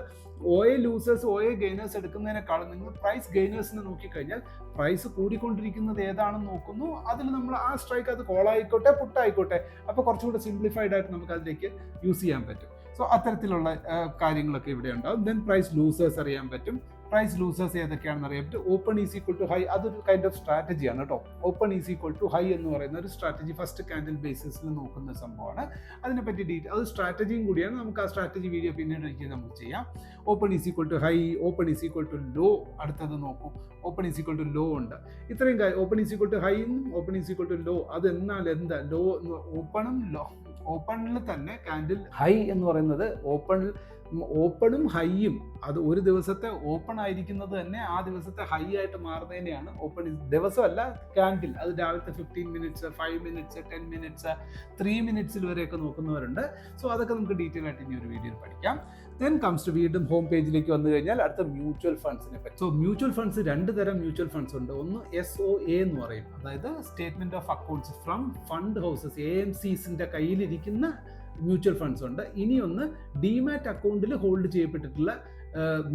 OA ലൂസേഴ്സ്, OA ഗെയിനേഴ്സ് എടുക്കുന്നതിനേക്കാളും നിങ്ങൾ പ്രൈസ് ഗെയിനേഴ്സിനെ നോക്കിക്കഴിഞ്ഞാൽ പ്രൈസ് കൂടിക്കൊണ്ടിരിക്കുന്നത് ഏതാണെന്ന് നോക്കുന്നു. അതിൽ നമ്മൾ ആ സ്ട്രൈക്ക് അത് കോൾ ആയിക്കോട്ടെ പുട്ടായിക്കോട്ടെ, അപ്പോൾ കുറച്ചുകൂടെ സിംപ്ലിഫൈഡ് ആയിട്ട് നമുക്ക് അതിലേക്ക് യൂസ് ചെയ്യാൻ പറ്റും. സോ അത്തരത്തിലുള്ള കാര്യങ്ങളൊക്കെ ഇവിടെ ഉണ്ടാവും. ദെൻ പ്രൈസ് ലൂസേഴ്സ് അറിയാൻ പറ്റും. പ്രൈസ് ലൂസേഴ്സ് ഏതൊക്കെയാണെന്ന് അറിയാൻ പറ്റും. Open is equal to high, അതൊരു കൈൻഡ് ഓഫ് സ്ട്രാറ്റജിയാണ് കേട്ടോ. Open is equal to high എന്ന് പറയുന്ന ഒരു സ്ട്രാറ്റജി ഫസ്റ്റ് കാൻഡിൽ ബേസിസിൽ നോക്കുന്ന സംഭവമാണ്. അതിനെപ്പറ്റി ഡീറ്റെയിൽ, അത് സ്ട്രാറ്റജിയും കൂടിയാണ്. നമുക്ക് ആ സ്ട്രാറ്റജി വീഡിയോ പിന്നീട് ഒരിക്കലും നമുക്ക് ചെയ്യാം. Open is equal to high, open is equal to low. അടുത്തത് നോക്കൂ, open is equal to low ഉണ്ട്. ഇത്രയും കാര്യം. Open is equal to high, open is equal to low. അത് എന്നാൽ എന്താ? ലോ ഓപ്പണും ലോ, ഓപ്പണിൽ തന്നെ കാൻഡിൽ ഹൈ എന്ന് പറയുന്നത് ഓപ്പണും ഹൈയും, അത് ഒരു ദിവസത്തെ ഓപ്പൺ ആയിരിക്കുന്നത് തന്നെ ആ ദിവസത്തെ ഹൈ ആയിട്ട് മാറുന്നതിനെയാണ് ഓപ്പൺ. ദിവസമല്ല, കാൻഡിൽ. അത് രാവിലത്തെ 15 മിനിറ്റ്സ്, 5 മിനിറ്റ്സ്, 10 മിനിറ്റ്സ്, 3 മിനിറ്റ്സിൽ വരെയൊക്കെ നോക്കുന്നവരുണ്ട്. സോ അതൊക്കെ നമുക്ക് ഡീറ്റെയിൽ ആയിട്ട് ഇനി ഒരു വീഡിയോയിൽ പഠിക്കാം. ദെൻ കംസ് ടു വീണ്ടും ഹോം പേജിലേക്ക് വന്നു കഴിഞ്ഞാൽ അടുത്ത മ്യൂച്വൽ ഫണ്ട്സിനെ പറ്റി. സോ മ്യൂച്വൽ ഫണ്ട്സ് 2 തരം മ്യൂച്വൽ ഫണ്ട്സ് ഉണ്ട്. ഒന്ന് SOA എന്ന് പറയും, അതായത് statement of accounts from fund houses, AMCസിന്റെ കയ്യിലിരിക്കുന്ന മ്യൂച്വൽ ഫണ്ട്സ് ഉണ്ട്. ഇനിയൊന്ന് ഡിമാറ്റ് അക്കൗണ്ടിൽ ഹോൾഡ് ചെയ്യപ്പെട്ടിട്ടുള്ള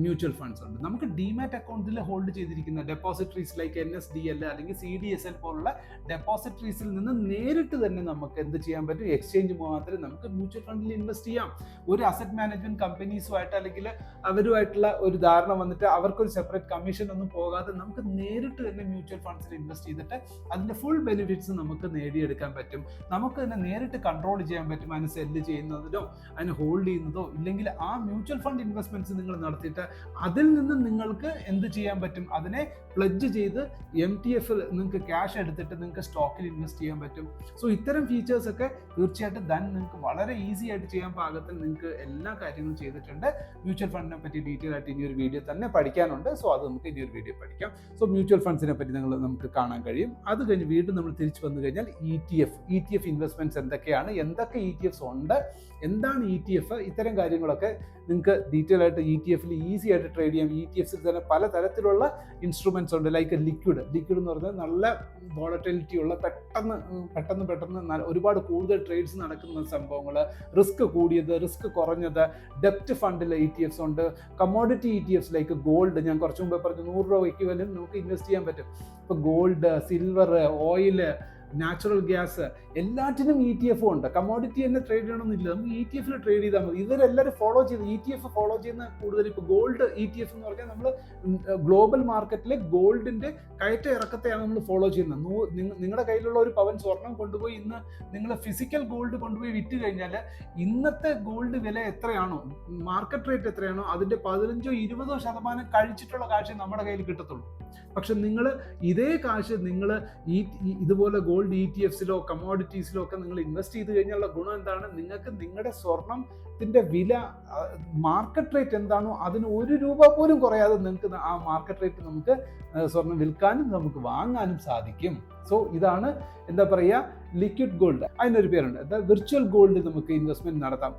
മ്യൂച്വൽ ഫണ്ട്സ് ഉണ്ട്. നമുക്ക് ഡിമാറ്റ് അക്കൗണ്ടിൽ ഹോൾഡ് ചെയ്തിരിക്കുന്ന ഡെപ്പോസിറ്ററീസ് ലൈക്ക് NSDL അല്ലെങ്കിൽ CDSL പോലുള്ള ഡെപ്പോസിറ്ററീസിൽ നിന്ന് നേരിട്ട് തന്നെ നമുക്ക് എന്ത് ചെയ്യാൻ പറ്റും? എക്സ്ചേഞ്ച് മുഖാന്തരം നമുക്ക് മ്യൂച്വൽ ഫണ്ടിൽ ഇൻവെസ്റ്റ് ചെയ്യാം. ഒരു അസറ്റ് മാനേജ്മെന്റ് കമ്പനീസുമായിട്ട് അല്ലെങ്കിൽ അവരുമായിട്ടുള്ള ഒരു ധാരണ വന്നിട്ട് അവർക്കൊരു സെപ്പറേറ്റ് കമ്മീഷൻ ഒന്നും പോകാതെ നമുക്ക് നേരിട്ട് തന്നെ മ്യൂച്വൽ ഫണ്ട്സിൽ ഇൻവെസ്റ്റ് ചെയ്തിട്ട് അതിന്റെ ഫുൾ ബെനിഫിറ്റ്സ് നമുക്ക് നേടിയെടുക്കാൻ പറ്റും. നമുക്ക് തന്നെ നേരിട്ട് കൺട്രോൾ ചെയ്യാൻ പറ്റും. അതിന് സെല്ല് ചെയ്യുന്നതിനോ അതിന് ഹോൾഡ് ചെയ്യുന്നതോ ഇല്ലെങ്കിൽ ആ മ്യൂച്വൽ ഫണ്ട് ഇൻവെസ്റ്റ്മെന്റ്സ് നിങ്ങൾ നടത്തിയിട്ട് അതിൽ നിന്ന് നിങ്ങൾക്ക് എന്ത് ചെയ്യാൻ പറ്റും? അതിനെ പ്ലഡ്ജ് ചെയ്ത് MTF നിങ്ങൾക്ക് ക്യാഷ് എടുത്തിട്ട് നിങ്ങൾക്ക് സ്റ്റോക്കിൽ ഇൻവെസ്റ്റ് ചെയ്യാൻ പറ്റും. സോ ഇത്തരം ഫീച്ചേഴ്സ് ഒക്കെ തീർച്ചയായിട്ടും നിങ്ങൾക്ക് വളരെ ഈസി ആയിട്ട് ചെയ്യാൻ പാകത്തിൽ നിങ്ങൾക്ക് എല്ലാ കാര്യങ്ങളും ചെയ്തിട്ടുണ്ട്. മ്യൂച്വൽ ഫണ്ടിനെ പറ്റി ഡീറ്റെയിൽ ആയിട്ട് ഇനി ഒരു വീഡിയോ തന്നെ പഠിക്കാനുണ്ട്. സോ അത് നമുക്ക് ഇനി ഒരു വീഡിയോ പഠിക്കാം. സോ മ്യൂച്വൽ ഫണ്ട്സിനെ പറ്റി നമുക്ക് കാണാൻ കഴിയും. അത് കഴിഞ്ഞ് വീണ്ടും നമ്മൾ തിരിച്ചു വന്നു കഴിഞ്ഞാൽ ETF ഇൻവെസ്റ്റ്മെന്റ്സ് എന്തൊക്കെയാണ്, എന്തൊക്കെ ETFs ഉണ്ട്, എന്താണ് ETF, ഇത്തരം കാര്യങ്ങളൊക്കെ നിങ്ങൾക്ക് ഡീറ്റെയിൽ ആയിട്ട് ETFിൽ ഈസി ആയിട്ട് ട്രേഡ് ചെയ്യാം. ETFസിൽ തന്നെ പല തരത്തിലുള്ള ഇൻസ്ട്രുമെന്റ്സ് ഉണ്ട്. ലൈക്ക് ലിക്വിഡ് എന്ന് പറഞ്ഞാൽ നല്ല വോളറ്റിലിറ്റി ഉള്ള പെട്ടെന്ന് ഒരുപാട് കൂടുതൽ ട്രേഡ്സ് നടക്കുന്ന സംഭവങ്ങൾ, റിസ്ക് കൂടിയത്, റിസ്ക് കുറഞ്ഞത്, ഡെപ്റ്റ് ഫണ്ടിൽ ETFs ഉണ്ട്. കമ്മോഡിറ്റി ETFs ലൈക്ക് ഗോൾഡ്, ഞാൻ കുറച്ച് മുമ്പേ പറഞ്ഞു 100 രൂപ ഇക്വലന്റ് നമുക്ക് ഇൻവെസ്റ്റ് ചെയ്യാൻ പറ്റും. ഇപ്പോൾ gold, silver, oil, natural gas, എല്ലാറ്റിനും ETF ഉണ്ട്. കമ്മോഡിറ്റി തന്നെ ട്രേഡ് ചെയ്യണമെന്നില്ല, നമുക്ക് ETF ട്രേഡ് ചെയ്താൽ മതി. ഇവരെല്ലാവരും ഫോളോ ചെയ്ത് ETF ഫോളോ ചെയ്യുന്ന കൂടുതൽ ഇപ്പോൾ ഗോൾഡ് ETF എന്ന് പറഞ്ഞാൽ നമ്മൾ ഗ്ലോബൽ മാർക്കറ്റിലെ ഗോൾഡിന്റെ കയറ്റ ഇറക്കത്തെയാണ് നമ്മൾ ഫോളോ ചെയ്യുന്നത്. നിങ്ങളുടെ കയ്യിലുള്ള ഒരു പവൻ സ്വർണം കൊണ്ടുപോയി ഇന്ന് നിങ്ങൾ ഫിസിക്കൽ ഗോൾഡ് കൊണ്ടുപോയി വിറ്റ് കഴിഞ്ഞാൽ ഇന്നത്തെ ഗോൾഡ് വില എത്രയാണോ, മാർക്കറ്റ് റേറ്റ് എത്രയാണോ അതിന്റെ 15-20% കഴിച്ചിട്ടുള്ള കാശ് നമ്മുടെ കയ്യിൽ കിട്ടത്തുള്ളൂ. പക്ഷെ നിങ്ങൾ ഇതേ കാശ് നിങ്ങൾ ഇതുപോലെ ഗോൾഡ് ETFസിലോ കമ്മോഡിറ്റീസിലോ ഒക്കെ നിങ്ങൾ ഇൻവെസ്റ്റ് ചെയ്ത് കഴിഞ്ഞാലുള്ള ഗുണം എന്താണ്? നിങ്ങൾക്ക് നിങ്ങളുടെ സ്വർണത്തിന്റെ വില മാർക്കറ്റ് റേറ്റ് എന്താണോ അതിന് ₹1 പോലും കുറയാതെ നിങ്ങൾക്ക് ആ മാർക്കറ്റ് റേറ്റ് നമുക്ക് സ്വർണം വിൽക്കാനും നമുക്ക് വാങ്ങാനും സാധിക്കും. സോ ഇതാണ് എന്താ പറയുക, ലിക്വിഡ് ഗോൾഡ്. അതിനൊരു പേരുണ്ട്, വിർച്വൽ ഗോൾഡ് നമുക്ക് ഇൻവെസ്റ്റ്മെന്റ് നടത്താം.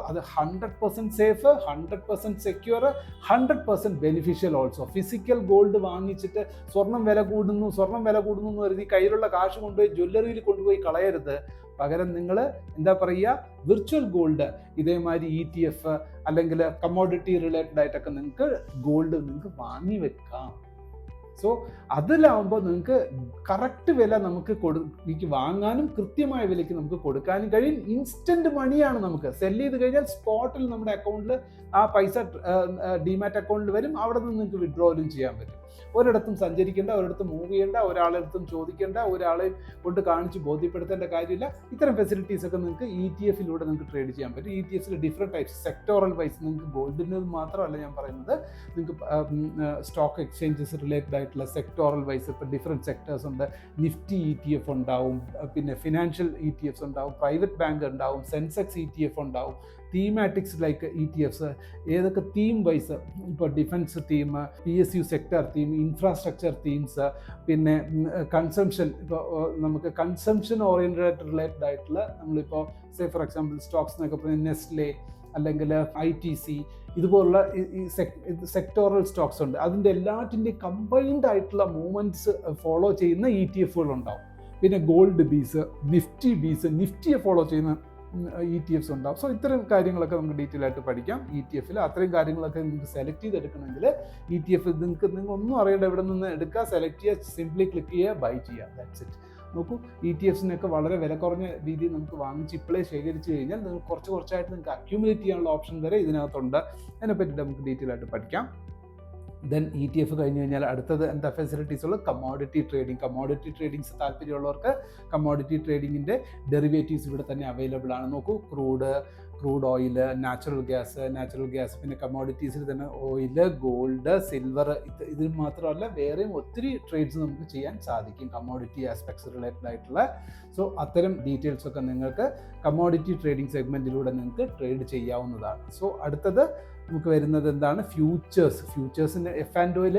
അത് 100% safe, 100% secure, 100% beneficial also. Physical gold വാങ്ങിച്ചിട്ട് സ്വർണം വില കൂടുന്നു എന്ന് കരുതി കയ്യിലുള്ള കാശ് കൊണ്ടുപോയി ജ്വല്ലറിയിൽ കൊണ്ടുപോയി കളയരുത്. പകരം നിങ്ങൾ എന്താ പറയുക, വിർച്വൽ ഗോൾഡ് ഇതേമാതിരി ETF അല്ലെങ്കിൽ കമ്മോഡിറ്റി റിലേറ്റഡ് ആയിട്ടൊക്കെ നിങ്ങൾക്ക് ഗോൾഡ് നിങ്ങൾക്ക് വാങ്ങി വെക്കാം. സോ അതിലാവുമ്പോൾ നിങ്ങൾക്ക് കറക്റ്റ് വില നമുക്ക് വാങ്ങാനും കൃത്യമായ വിലയ്ക്ക് നമുക്ക് കൊടുക്കാനും കഴിയും. ഇൻസ്റ്റന്റ് മണിയാണ്, നമുക്ക് സെല് ചെയ്ത് കഴിഞ്ഞാൽ സ്പോട്ടിൽ നമ്മുടെ അക്കൗണ്ടിൽ ആ പൈസ ഡിമാറ്റ് അക്കൗണ്ടിൽ വരും. അവിടെ നിന്ന് നിങ്ങൾക്ക് വിഡ്രോവലും ചെയ്യാൻ പറ്റും. ഒരിടത്തും സഞ്ചരിക്കേണ്ട, ഒരിടത്തും മൂവ് ചെയ്യേണ്ട, ഒരാളെടുത്തും ചോദിക്കേണ്ട, ഒരാളെ കൊണ്ട് കാണിച്ച് ബോധ്യപ്പെടുത്തേണ്ട കാര്യമില്ല. ഇത്തരം ഫെസിലിറ്റീസ് ഒക്കെ നിങ്ങൾക്ക് ETF-ലൂടെ നിങ്ങൾക്ക് ട്രേഡ് ചെയ്യാൻ പറ്റും. ETFസിൽ ഡിഫറെൻറ്റ് ടൈപ്സ്, സെക്ടോറൽ വൈസ്, നിങ്ങൾക്ക് ഗോൾഡിന് മാത്രമല്ല ഞാൻ പറയുന്നത്, നിങ്ങൾക്ക് സ്റ്റോക്ക് എക്സ്ചേഞ്ചസ് റിലേറ്റഡ് ആയിട്ടുള്ള സെക്ടോറൽ വൈസ് ഇപ്പോൾ ഡിഫറെൻറ്റ് സെക്ടേഴ്സ് ഉണ്ട്. നിഫ്റ്റി ETF ഉണ്ടാവും, പിന്നെ ഫിനാൻഷ്യൽ ETFs ഉണ്ടാവും, പ്രൈവറ്റ് ബാങ്ക് ഉണ്ടാവും, സെൻസെക്സ് ETF ഉണ്ടാവും, തീമാറ്റിക്സ് ലൈക്ക് ETFs, ഏതൊക്കെ തീം വൈസ്, ഇപ്പോൾ defence theme, PSU sector theme, infrastructure themes, പിന്നെ കൺസംഷൻ, ഇപ്പോൾ നമുക്ക് കൺസംഷൻ ഓറിയൻറ്റഡ് റിലേറ്റഡ് ആയിട്ടുള്ള നമ്മളിപ്പോൾ ഫോർ എക്സാമ്പിൾ സ്റ്റോക്സ് എന്നൊക്കെ പറഞ്ഞാൽ നെസ്ലെ അല്ലെങ്കിൽ ITC ഇതുപോലുള്ള സെക്ടോറൽ സ്റ്റോക്സ് ഉണ്ട്. അതിൻ്റെ എല്ലാറ്റിൻ്റെയും കമ്പൈൻഡ് ആയിട്ടുള്ള മൂവ്മെൻറ്റ്സ് ഫോളോ ചെയ്യുന്ന ETF-കൾ ഉണ്ടാവും. പിന്നെ ഗോൾഡ് ബീസ്, നിഫ്റ്റിയെ ഫോളോ ചെയ്യുന്ന ETFs ഉണ്ടാവും. സോ ഇത്തരം കാര്യങ്ങളൊക്കെ നമുക്ക് ഡീറ്റെയിൽ ആയിട്ട് പഠിക്കാം ETF-ൽ. അത്രയും കാര്യങ്ങളൊക്കെ നിങ്ങൾക്ക് സെലക്ട് ചെയ്തെടുക്കണമെങ്കിൽ ETF നിങ്ങൾ ഒന്നും അറിയേണ്ട, ഇവിടെ നിന്ന് എടുക്കുക, സെലക്ട് ചെയ്യുക, സിംപ്ലി ക്ലിക്ക് ചെയ്യുക, ബൈ ചെയ്യുക, ദാറ്റ്സ് ഇറ്റ്. നോക്കൂ, ETFസിനൊക്കെ വളരെ വില കുറഞ്ഞ രീതിയിൽ നമുക്ക് വാങ്ങിച്ച് ഇപ്പോഴേ ശേഖരിച്ച് കഴിഞ്ഞാൽ നിങ്ങൾക്ക് കുറച്ചായിട്ട് നിങ്ങൾക്ക് അക്യൂമുലേറ്റ് ചെയ്യാനുള്ള ഓപ്ഷൻ വരെ ഇതിനകത്തുണ്ട്. അതിനെപ്പറ്റി നമുക്ക് ഡീറ്റെയിൽ ആയിട്ട് പഠിക്കാം. ദെൻ ETF കഴിഞ്ഞ് കഴിഞ്ഞാൽ അടുത്തത് എന്താ ഫെസിലിറ്റീസ് ഉള്ളത്? കമ്മോഡിറ്റി ട്രേഡിങ്സ് താല്പര്യമുള്ളവർക്ക് കമ്മോഡിറ്റി ട്രേഡിങ്ങിൻ്റെ ഡെറിവേറ്റീവ്സ് ഇവിടെ തന്നെ അവൈലബിൾ ആണ്. നോക്കൂ, ക്രൂഡ് ഓയിൽ, നാച്ചുറൽ ഗ്യാസ്, പിന്നെ കമ്മോഡിറ്റീസിൽ തന്നെ ഓയിൽ, ഗോൾഡ്, സിൽവർ, ഇതിൽ മാത്രമല്ല വേറെയും ഒത്തിരി ട്രേഡ്സ് നമുക്ക് ചെയ്യാൻ സാധിക്കും കമ്മോഡിറ്റി ആസ്പെക്ട്സ് റിലേറ്റഡ് ആയിട്ടുള്ള. സോ അത്തരം ഡീറ്റെയിൽസ് ഒക്കെ നിങ്ങൾക്ക് കമ്മോഡിറ്റി ട്രേഡിംഗ് സെഗ്മെൻറ്റിലൂടെ നിങ്ങൾക്ക് ട്രേഡ് ചെയ്യാവുന്നതാണ്. സോ അടുത്തത് നമുക്ക് വരുന്നത് എന്താണ്? ഫ്യൂച്ചേഴ്സിൻ്റെ F&Oയിൽ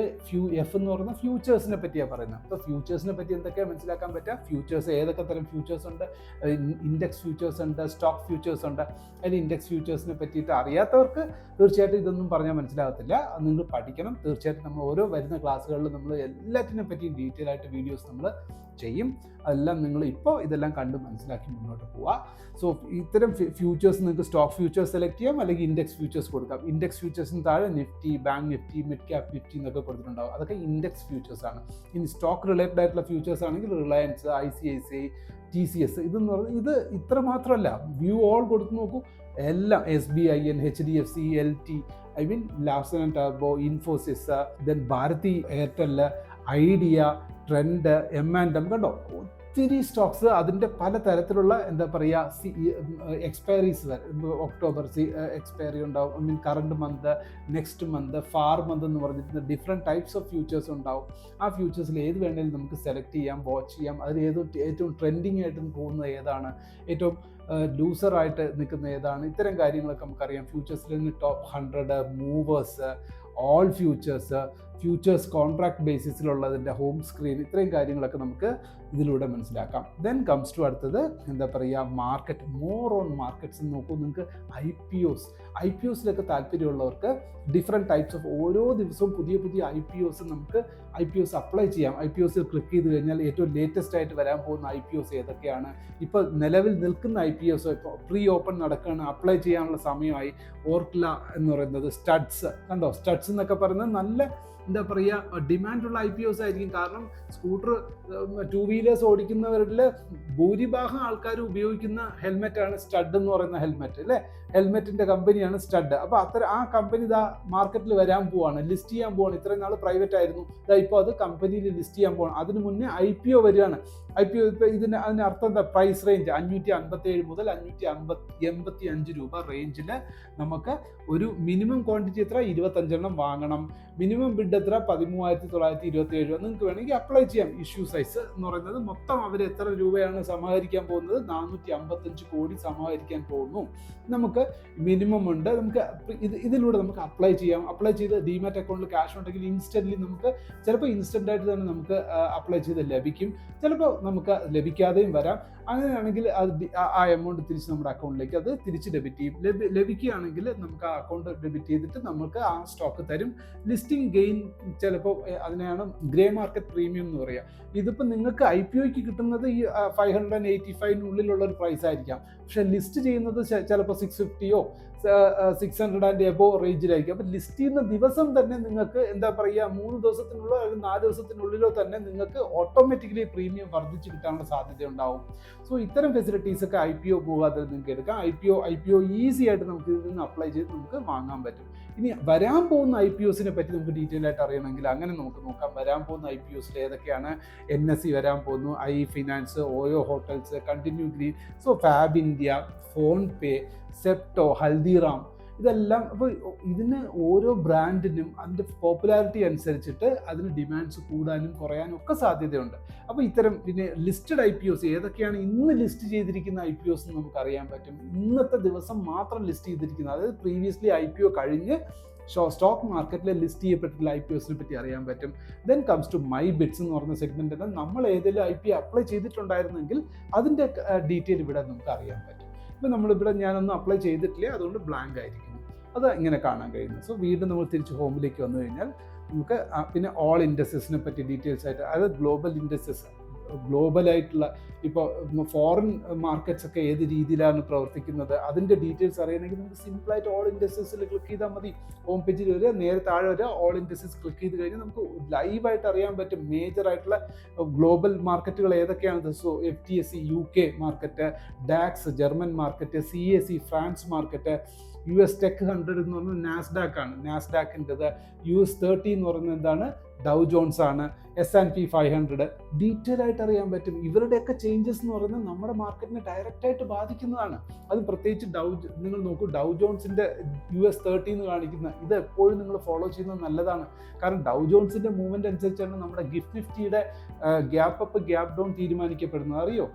F എന്ന് പറയുന്ന ഫ്യൂച്ചേഴ്സിനെ പറ്റിയാണ് പറയുന്നത്. അപ്പോൾ ഫ്യൂച്ചേഴ്സിനെ പറ്റി എന്തൊക്കെയാണ് മനസ്സിലാക്കാൻ പറ്റുക? ഫ്യൂച്ചേഴ്സ് ഏതൊക്കെ തരം ഫ്യൂച്ചേഴ്സ് ഉണ്ട്? ഇൻഡെക്സ് ഫ്യൂച്ചേഴ്സ് ഉണ്ട്, സ്റ്റോക്ക് ഫ്യൂച്ചേഴ്സ് ഉണ്ട്. അതിൽ ഇൻഡെക്സ് ഫ്യൂച്ചേഴ്സിനെ പറ്റിയിട്ട് അറിയാത്തവർക്ക് തീർച്ചയായിട്ടും ഇതൊന്നും പറഞ്ഞാൽ മനസ്സിലാകത്തില്ല. അത് നിങ്ങൾ പഠിക്കണം. തീർച്ചയായിട്ടും നമ്മൾ ഓരോ വരുന്ന ക്ലാസ്സുകളിൽ നമ്മൾ എല്ലാറ്റിനെ പറ്റിയും ഡീറ്റെയിൽ ആയിട്ട് വീഡിയോസ് നമ്മൾ ചെയ്യും. അതെല്ലാം നിങ്ങൾ ഇപ്പോൾ ഇതെല്ലാം കണ്ട് മനസ്സിലാക്കി മുന്നോട്ട് പോവുക. സോ ഇത്തരം ഫ്യൂച്ചേഴ്സ് നിങ്ങൾക്ക് സ്റ്റോക്ക് ഫ്യൂച്ചേഴ്സ് സെലക്ട് ചെയ്യാം, അല്ലെങ്കിൽ ഇൻഡെക്സ് ഫ്യൂച്ചേഴ്സ് കൊടുക്കാം. ഇൻഡെക്സ് ഫ്യൂച്ചേഴ്സിന് താഴെ Nifty, Bank Nifty, mid cap Nifty എന്നൊക്കെ കൊടുത്തിട്ടുണ്ടാവും. അതൊക്കെ ഇൻഡെക്സ് ഫ്യൂച്ചേഴ്സ് ആണ്. ഇനി സ്റ്റോക്ക് റിലേറ്റഡ് ആയിട്ടുള്ള ഫ്യൂച്ചേഴ്സ് ആണെങ്കിൽ റിലയൻസ്, ICICI, TCS, ഇതെന്ന് പറഞ്ഞാൽ ഇത് ഇത്ര മാത്രമല്ല, വ്യൂ ഓൾ കൊടുത്ത് നോക്കൂ, എല്ലാം SBIN, HDFC, LT, Larsen and ടർബോ, ഇൻഫോസിസ്, ദെൻ ഭാരതി എയർടെൽ, ഐഡിയ, ട്രെൻഡ്, M&M, കണ്ടോ ഒത്തിരി സ്റ്റോക്സ്. അതിൻ്റെ പല തരത്തിലുള്ള എന്താ പറയുക എക്സ്പയറീസ് വരും. ഒക്ടോബർ എക്സ്പയറി ഉണ്ടാവും, current month, next month, far month എന്ന് പറഞ്ഞിട്ട് ഡിഫറെൻറ്റ് ടൈപ്സ് ഓഫ് ഫ്യൂച്ചേഴ്സ് ഉണ്ടാവും. ആ ഫ്യൂച്ചേഴ്സിൽ ഏത് വേണമെങ്കിലും നമുക്ക് സെലക്ട് ചെയ്യാം, വാച്ച് ചെയ്യാം. അതിൽ ഏറ്റവും ട്രെൻഡിങ് ആയിട്ട് പോകുന്നത് ഏതാണ്, ഏറ്റവും ലൂസറായിട്ട് നിൽക്കുന്ന ഏതാണ്, ഇത്തരം കാര്യങ്ങളൊക്കെ നമുക്കറിയാം. ഫ്യൂച്ചേഴ്സിൽ നിന്ന് top 100, movers, all futures contract ബേസിസിലുള്ളതിൻ്റെ ഹോം സ്ക്രീൻ, ഇത്രയും കാര്യങ്ങളൊക്കെ നമുക്ക് ഇതിലൂടെ മനസ്സിലാക്കാം. ദെൻ കംസ് ടു അടുത്തത് എന്താ പറയുക, മാർക്കറ്റ്, മോർ ഓൺ മാർക്കറ്റ്സ് നോക്കൂ. നിങ്ങൾക്ക് IPOസിലൊക്കെ താല്പര്യമുള്ളവർക്ക് ഡിഫറെൻറ്റ് ടൈപ്സ് ഓഫ് ഓരോ ദിവസവും പുതിയ IPOs നമുക്ക് അപ്ലൈ ചെയ്യാം. IPOസിൽ ക്ലിക്ക് ചെയ്ത് കഴിഞ്ഞാൽ ഏറ്റവും ലേറ്റസ്റ്റ് ആയിട്ട് വരാൻ പോകുന്ന IPOs ഏതൊക്കെയാണ്, ഇപ്പോൾ നിലവിൽ നിൽക്കുന്ന IPOs, ഇപ്പോൾ പ്രീ ഓപ്പൺ നടക്കുകയാണ്, അപ്ലൈ ചെയ്യാനുള്ള സമയമായി. ഓർക്കില എന്ന് പറയുന്നത്, സ്റ്റഡ്സ് കണ്ടോ, സ്റ്റഡ്സ് എന്നൊക്കെ പറയുന്നത് നല്ല എന്താ പറയുക ഡിമാൻഡുള്ള IPOs ആയിരിക്കും. കാരണം സ്കൂട്ടർ, 2 വീലേഴ്സ് ഓടിക്കുന്നവരിൽ ഭൂരിഭാഗം ആൾക്കാരും ഉപയോഗിക്കുന്ന ഹെൽമെറ്റാണ് സ്റ്റഡ് എന്ന് പറയുന്ന ഹെൽമെറ്റ് അല്ലേ. ഹെൽമെറ്റിന്റെ കമ്പനിയാണ് സ്റ്റഡ്. അപ്പോൾ ആ കമ്പനി ഇതാ മാർക്കറ്റിൽ വരാൻ പോവാണ്, ലിസ്റ്റ് ചെയ്യാൻ പോവാണ്. ഇത്രയും നാൾ പ്രൈവറ്റ് ആയിരുന്നു, ഇതാ ഇപ്പോൾ അത് കമ്പനിയിൽ ലിസ്റ്റ് ചെയ്യാൻ പോവാണ്. അതിന് മുന്നേ IPO വരികയാണ്. IPO ഇപ്പോൾ അതിന് അർത്ഥം എന്താ, പ്രൈസ് റേഞ്ച് 557 മുതൽ 585 രൂപ റേഞ്ചിൽ നമുക്ക് ഒരു മിനിമം ക്വാണ്ടിറ്റി എത്ര, 25 വാങ്ങണം. മിനിമം ബിഡ് എത്ര, 13,927 നിങ്ങൾക്ക് വേണമെങ്കിൽ അപ്ലൈ ചെയ്യാം. ഇഷ്യൂ സൈസ് എന്ന് പറയുന്നത് മൊത്തം അവർ എത്ര രൂപയാണ് സമാഹരിക്കാൻ പോകുന്നത്, 455 കോടി സമാഹരിക്കാൻ പോകുന്നു. നമുക്ക് മിനിമം ഉണ്ട്, നമുക്ക് ഇതിലൂടെ നമുക്ക് അപ്ലൈ ചെയ്യാം. അപ്ലൈ ചെയ്ത് ഡിമാറ്റ് അക്കൗണ്ടിൽ ക്യാഷ് ഉണ്ടെങ്കിൽ ഇൻസ്റ്റന്റ്ലി നമുക്ക് ചിലപ്പോൾ ഇൻസ്റ്റന്റ് ആയിട്ട് തന്നെ നമുക്ക് അപ്ലൈ ചെയ്ത് ലഭിക്കും, ചിലപ്പോൾ നമുക്ക് ലഭിക്കാതെയും വരാം. അങ്ങനെയാണെങ്കിൽ ആ എമൗണ്ട് തിരിച്ച് നമ്മുടെ അക്കൗണ്ടിലേക്ക് അത് തിരിച്ച് ഡെബിറ്റ് ചെയ്യും. ലഭിക്കുകയാണെങ്കിൽ നമുക്ക് ആ അക്കൗണ്ട് ഡെബിറ്റ് ചെയ്തിട്ട് നമുക്ക് ആ സ്റ്റോക്ക് തരും. ലിസ്റ്റിംഗ് ഗെയിൻ ചിലപ്പോൾ അതിനെയാണ് ഗ്രേ മാർക്കറ്റ് പ്രീമിയം എന്ന് പറയുക. ഇതിപ്പോൾ നിങ്ങൾക്ക് IPOയ്ക്ക് കിട്ടുന്നത് ഈ 585 ഒരു പ്രൈസ് ആയിരിക്കാം. പക്ഷെ ലിസ്റ്റ് ചെയ്യുന്നത് ചിലപ്പോൾ 650 600 ആൻഡ് എബോ റേഞ്ചിലായിരിക്കും. അപ്പം ലിസ്റ്റ് ചെയ്യുന്ന ദിവസം തന്നെ നിങ്ങൾക്ക് എന്താ പറയുക 3 ദിവസത്തിനുള്ളോ അല്ലെങ്കിൽ 4 ദിവസത്തിനുള്ളിലോ തന്നെ നിങ്ങൾക്ക് ഓട്ടോമാറ്റിക്കലി പ്രീമിയം വർദ്ധിച്ച് കിട്ടാനുള്ള സാധ്യത ഉണ്ടാവും. സോ ഇത്തരം ഫെസിലിറ്റീസൊക്കെ IPO പോകാതെ നിങ്ങൾക്ക് എടുക്കാം. IPO ഈസി ആയിട്ട് നമുക്ക് ഇതിൽ നിന്ന് അപ്ലൈ ചെയ്ത് നമുക്ക് വാങ്ങാൻ പറ്റും. ഇനി വരാൻ പോകുന്ന IPOസിനെ പറ്റി നമുക്ക് ഡീറ്റെയിൽ ആയിട്ട് അറിയണമെങ്കിൽ അങ്ങനെ നമുക്ക് നോക്കാം. വരാൻ പോകുന്ന IPOസിൽ ഏതൊക്കെയാണ്, NSE വരാൻ പോകുന്നു, finance, Oyo Hotels, continue green, so Fabindia, PhonePe, Zepto, Haldiram, ഇതെല്ലാം. അപ്പോൾ ഇതിന് ഓരോ ബ്രാൻഡിനും അതിൻ്റെ പോപ്പുലാരിറ്റി അനുസരിച്ചിട്ട് അതിന് ഡിമാൻഡ്സ് കൂടാനും കുറയാനും ഒക്കെ സാധ്യതയുണ്ട്. അപ്പോൾ ഇത്തരം പിന്നെ ലിസ്റ്റഡ് IPOs ഏതൊക്കെയാണ് ഇന്ന് ലിസ്റ്റ് ചെയ്തിരിക്കുന്ന IPOs എന്ന് നമുക്ക് അറിയാൻ പറ്റും. ഇന്നത്തെ ദിവസം മാത്രം ലിസ്റ്റ് ചെയ്തിരിക്കുന്നത്, അതായത് പ്രീവിയസ്ലി IPO കഴിഞ്ഞ് സ്റ്റോക്ക് മാർക്കറ്റിൽ ലിസ്റ്റ് ചെയ്യപ്പെട്ടിട്ടുള്ള IPOസിനെ പറ്റി അറിയാൻ പറ്റും. Then comes to my bids എന്ന് പറയുന്ന സെഗ്മെന്റ്. നമ്മൾ ഏതെങ്കിലും IPO അപ്ലൈ ചെയ്തിട്ടുണ്ടായിരുന്നെങ്കിൽ അതിൻ്റെ ഡീറ്റെയിൽ ഇവിടെ നമുക്ക് അറിയാൻ പറ്റും. ഇപ്പം നമ്മളിവിടെ ഞാനൊന്നും അപ്ലൈ ചെയ്തിട്ടില്ല, അതുകൊണ്ട് ബ്ലാങ്ക് ആയിരിക്കുന്നു. അത് ഇങ്ങനെ കാണാൻ കഴിയുന്നു. സോ വീണ്ടും നമ്മൾ തിരിച്ച് ഹോമിലേക്ക് വന്നു കഴിഞ്ഞാൽ നമുക്ക് പിന്നെ ഓൾ ഇൻഡസ്ട്രീസിനെ പറ്റി ഡീറ്റെയിൽസ് ആയിട്ട്, അതായത് ഗ്ലോബൽ ഇൻഡസ്ട്രീസ്, ഗ്ലോബലായിട്ടുള്ള ഇപ്പോൾ ഫോറിൻ മാർക്കറ്റ്സ് ഒക്കെ ഏത് രീതിയിലാണ് പ്രവർത്തിക്കുന്നത് അതിൻ്റെ ഡീറ്റെയിൽസ് അറിയണമെങ്കിൽ നമുക്ക് സിമ്പിളായിട്ട് ഓൾ ഇൻഡസ്ട്രീസിൽ ക്ലിക്ക് ചെയ്താൽ മതി. ഹോം പേജിൽ വരിക, നേരെ താഴെ വരിക, ഓൾ ഇൻഡസ്ട്രീസ് ക്ലിക്ക് ചെയ്ത് കഴിഞ്ഞാൽ നമുക്ക് ലൈവായിട്ട് അറിയാൻ പറ്റും മേജർ ആയിട്ടുള്ള ഗ്ലോബൽ മാർക്കറ്റുകൾ ഏതൊക്കെയാണ്. So FTSE UK market, DAX German market, CAC France market, US Tech 100 എന്ന് പറയുന്നത് നാസ്ഡാക്ക് ആണ്, നാസ്ഡാക്കിൻ്റെത്. US 30 എന്ന് പറയുന്നത് എന്താണ്, ഡൗ ജോൺസ് ആണ്. S&P 500 ഡീറ്റെയിൽ ആയിട്ട് അറിയാൻ പറ്റും. ഇവരുടെയൊക്കെ ചേഞ്ചസ് എന്ന് പറയുന്നത് നമ്മുടെ മാർക്കറ്റിനെ ഡയറക്റ്റ് ആയിട്ട് ബാധിക്കുന്നതാണ്. അത് പ്രത്യേകിച്ച് നിങ്ങൾ നോക്കൂ, ഡൗ ജോൺസിന്റെ US 30 എന്ന് കാണിക്കുന്ന ഇത് എപ്പോഴും നിങ്ങൾ ഫോളോ ചെയ്യുന്നത് നല്ലതാണ്. കാരണം ഡൗ ജോൺസിന്റെ മൂവ്മെന്റ് അനുസരിച്ചാണ് നമ്മുടെ ഗിഫ്റ്റ് നിഫ്റ്റിയുടെ ഗ്യാപ്പ് അപ്പ് ഗ്യാപ്പ് ഡൗൺ തീരുമാനിക്കപ്പെടുന്നത്. അറിയോ,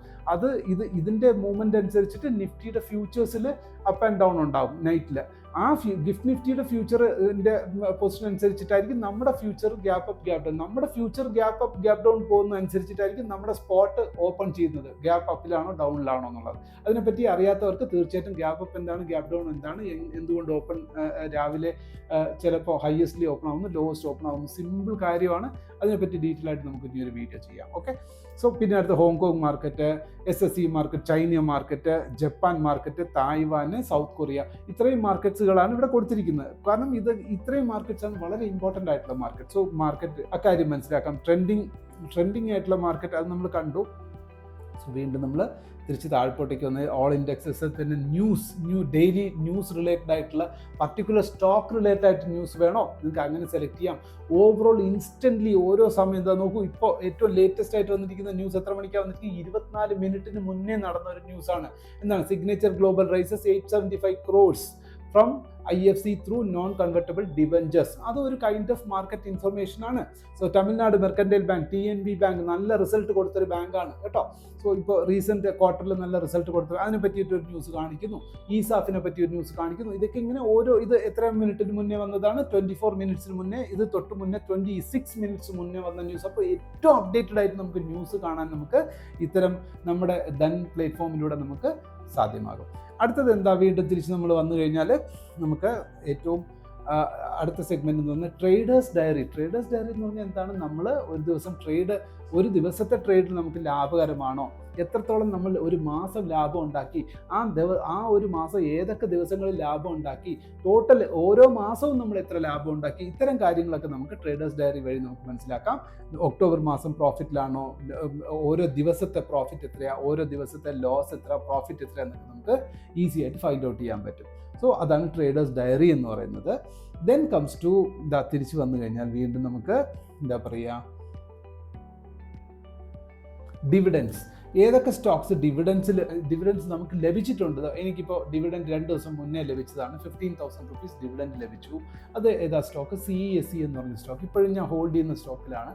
ഇതിന്റെ മൂവ്മെന്റ് അനുസരിച്ചിട്ട് നിഫ്റ്റിയുടെ ഫ്യൂച്ചേഴ്സിൽ അപ്പ് ആൻഡ് ഡൗൺ ഉണ്ടാവും നൈറ്റിൽ. ആ ഗിഫ്റ്റ് നിഫ്റ്റിയുടെ ഫ്യൂച്ചറിന്റെ പൊസിഷൻ അനുസരിച്ചിട്ടായിരിക്കും നമ്മുടെ future gap up gap down. നമ്മുടെ future gap up gap down പോകുന്ന അനുസരിച്ചിട്ടായിരിക്കും നമ്മുടെ സ്പോട്ട് ഓപ്പൺ ചെയ്യുന്നത്, ഗ്യാപ്പ് അപ്പിലാണോ ഡൗണിലാണോ എന്നുള്ളത്. അതിനെപ്പറ്റി അറിയാത്തവർക്ക് തീർച്ചയായിട്ടും ഗ്യാപ്പ് അപ്പ് എന്താണ്, ഗ്യാപ്പ് ഡൗൺ എന്താണ്, എന്തുകൊണ്ട് ഓപ്പൺ രാവിലെ ചിലപ്പോൾ ഹയസ്റ്റ്ലി ഓപ്പൺ ആവുന്നു, ലോവസ്റ്റ് ഓപ്പൺ ആവുന്നു, സിമ്പിൾ കാര്യമാണ്. അതിനെപ്പറ്റി ഡീറ്റെയിൽ ആയിട്ട് നമുക്ക് ഇനി ഒരു വീഡിയോ ചെയ്യാം. ഓക്കെ, സോ പിന്നെ അടുത്ത Hong Kong market, SSE market, China market, Japan market, Taiwan, south Korea, ഇത്രയും മാർക്കറ്റ്സുകളാണ് ഇവിടെ കൊടുത്തിരിക്കുന്നത്. കാരണം ഇത്രയും മാർക്കറ്റ്സ് ആണ് വളരെ ഇമ്പോർട്ടൻ്റ് ആയിട്ടുള്ള മാർക്കറ്റ്. സോ മാർക്കറ്റ് അക്കാര്യം മനസ്സിലാക്കാം. ട്രെൻഡിങ് ആയിട്ടുള്ള മാർക്കറ്റ് അത് നമ്മൾ കണ്ടു. സോ വീണ്ടും നമ്മൾ തിരിച്ച് താഴ്പോട്ടേക്ക് വന്ന് ഓൾ ഇൻഡെക്സസ്, പിന്നെ ഡെയിലി ന്യൂസ് റിലേറ്റഡ് ആയിട്ടുള്ള പർട്ടിക്കുലർ സ്റ്റോക്ക് റിലേറ്റഡ് ആയിട്ട് ന്യൂസ് വേണോ നിങ്ങൾക്ക് അങ്ങനെ സെലക്ട് ചെയ്യാം. ഓവറോൾ ഇൻസ്റ്റൻ്റ്ലി ഓരോ സമയം എന്താ നോക്കൂ, ഇപ്പോൾ ഏറ്റവും ലേറ്റസ്റ്റ് ആയിട്ട് വന്നിരിക്കുന്ന ന്യൂസ് എത്ര മണിക്കാണ് വന്നിട്ട് 24 മിനിറ്റിന് മുന്നേ നടന്ന ഒരു ന്യൂസാണ്. എന്താണ്, signature global rises 875 crores from IFC through non convertible debentures. അത് ഒരു കൈൻഡ് ഓഫ് മാർക്കറ്റ് ഇൻഫർമേഷൻ ആണ്. So Tamil Nadu mercantile bank, TNB bank നല്ല റിസൾട്ട് കൊടുത്തൊരു ബാങ്കാണ് കേട്ടോ. സോ ഇപ്പോൾ റീസെൻറ്റ് ക്വാർട്ടറിൽ നല്ല റിസൾട്ട് കൊടുത്തു, അതിനെ പറ്റിയിട്ടൊരു ന്യൂസ് കാണിക്കുന്നു. ESAFിനെ പറ്റിയൊരു ന്യൂസ് കാണിക്കുന്നു. ഇതൊക്കെ ഇങ്ങനെ ഇത് എത്ര മിനിറ്റിന് മുന്നേ വന്നതാണ്, 24 മിനിറ്റ്സിന് മുന്നേ, ഇത് തൊട്ട് മുന്നേ 26 മിനിറ്റ്സ് മുന്നേ വന്ന ന്യൂസ്. അപ്പോൾ ഏറ്റവും അപ്ഡേറ്റഡ് ആയിട്ട് നമുക്ക് ന്യൂസ് കാണാൻ നമുക്ക് ഇത്തരം നമ്മുടെ ധൻ പ്ലാറ്റ്ഫോമിലൂടെ നമുക്ക് സാധ്യമാകും. അടുത്തത് എന്താ, വീണ്ടും തിരിച്ച് നമ്മൾ വന്നു കഴിഞ്ഞാൽ നമുക്ക് ഏറ്റവും അടുത്ത സെഗ്മെന്റ് എന്ന് പറഞ്ഞാൽ ട്രേഡേഴ്സ് ഡയറി. ട്രേഡേഴ്സ് ഡയറി എന്ന് പറഞ്ഞാൽ എന്താണ്? നമ്മൾ ഒരു ദിവസത്തെ ട്രേഡ് നമുക്ക് ലാഭകരമാണോ, എത്രത്തോളം നമ്മൾ ഒരു മാസം ലാഭം ഉണ്ടാക്കി, ആ ഒരു മാസം ഏതൊക്കെ ദിവസങ്ങളിൽ ലാഭം ഉണ്ടാക്കി, ടോട്ടൽ ഓരോ മാസവും നമ്മൾ എത്ര ലാഭം ഉണ്ടാക്കി, ഇത്തരം കാര്യങ്ങളൊക്കെ നമുക്ക് ട്രേഡേഴ്സ് ഡയറി വഴി നമുക്ക് മനസ്സിലാക്കാം. ഒക്ടോബർ മാസം പ്രോഫിറ്റിലാണോ, ഓരോ ദിവസത്തെ പ്രോഫിറ്റ് എത്രയാ, ഓരോ ദിവസത്തെ ലോസ് എത്ര, പ്രോഫിറ്റ് എത്ര എന്നൊക്കെ നമുക്ക് ഈസി ആയിട്ട് ഫൈൻഡ് ഔട്ട് ചെയ്യാൻ പറ്റും. സോ അതാണ് ട്രേഡേഴ്സ് ഡയറി എന്ന് പറയുന്നത്. ദെൻ കംസ് ടു തിരിച്ചു വന്നു കഴിഞ്ഞാൽ വീണ്ടും നമുക്ക് എന്താ പറയുക, ഡിവിഡൻസ്. ഏതൊക്കെ സ്റ്റോക്സ് ഡിവിഡൻസ് നമുക്ക് ലഭിച്ചിട്ടുണ്ട്. എനിക്കിപ്പോൾ ഡിവിഡൻഡ് 2 ദിവസം മുന്നേ ലഭിച്ചതാണ്. 15,000 rupees ഡിവിഡൻഡ് ലഭിച്ചു. അത് ഏതാ സ്റ്റോക്ക്? CESE എന്ന് പറഞ്ഞ സ്റ്റോക്ക്. ഇപ്പോഴും ഞാൻ ഹോൾഡ് ചെയ്യുന്ന സ്റ്റോക്കിലാണ്.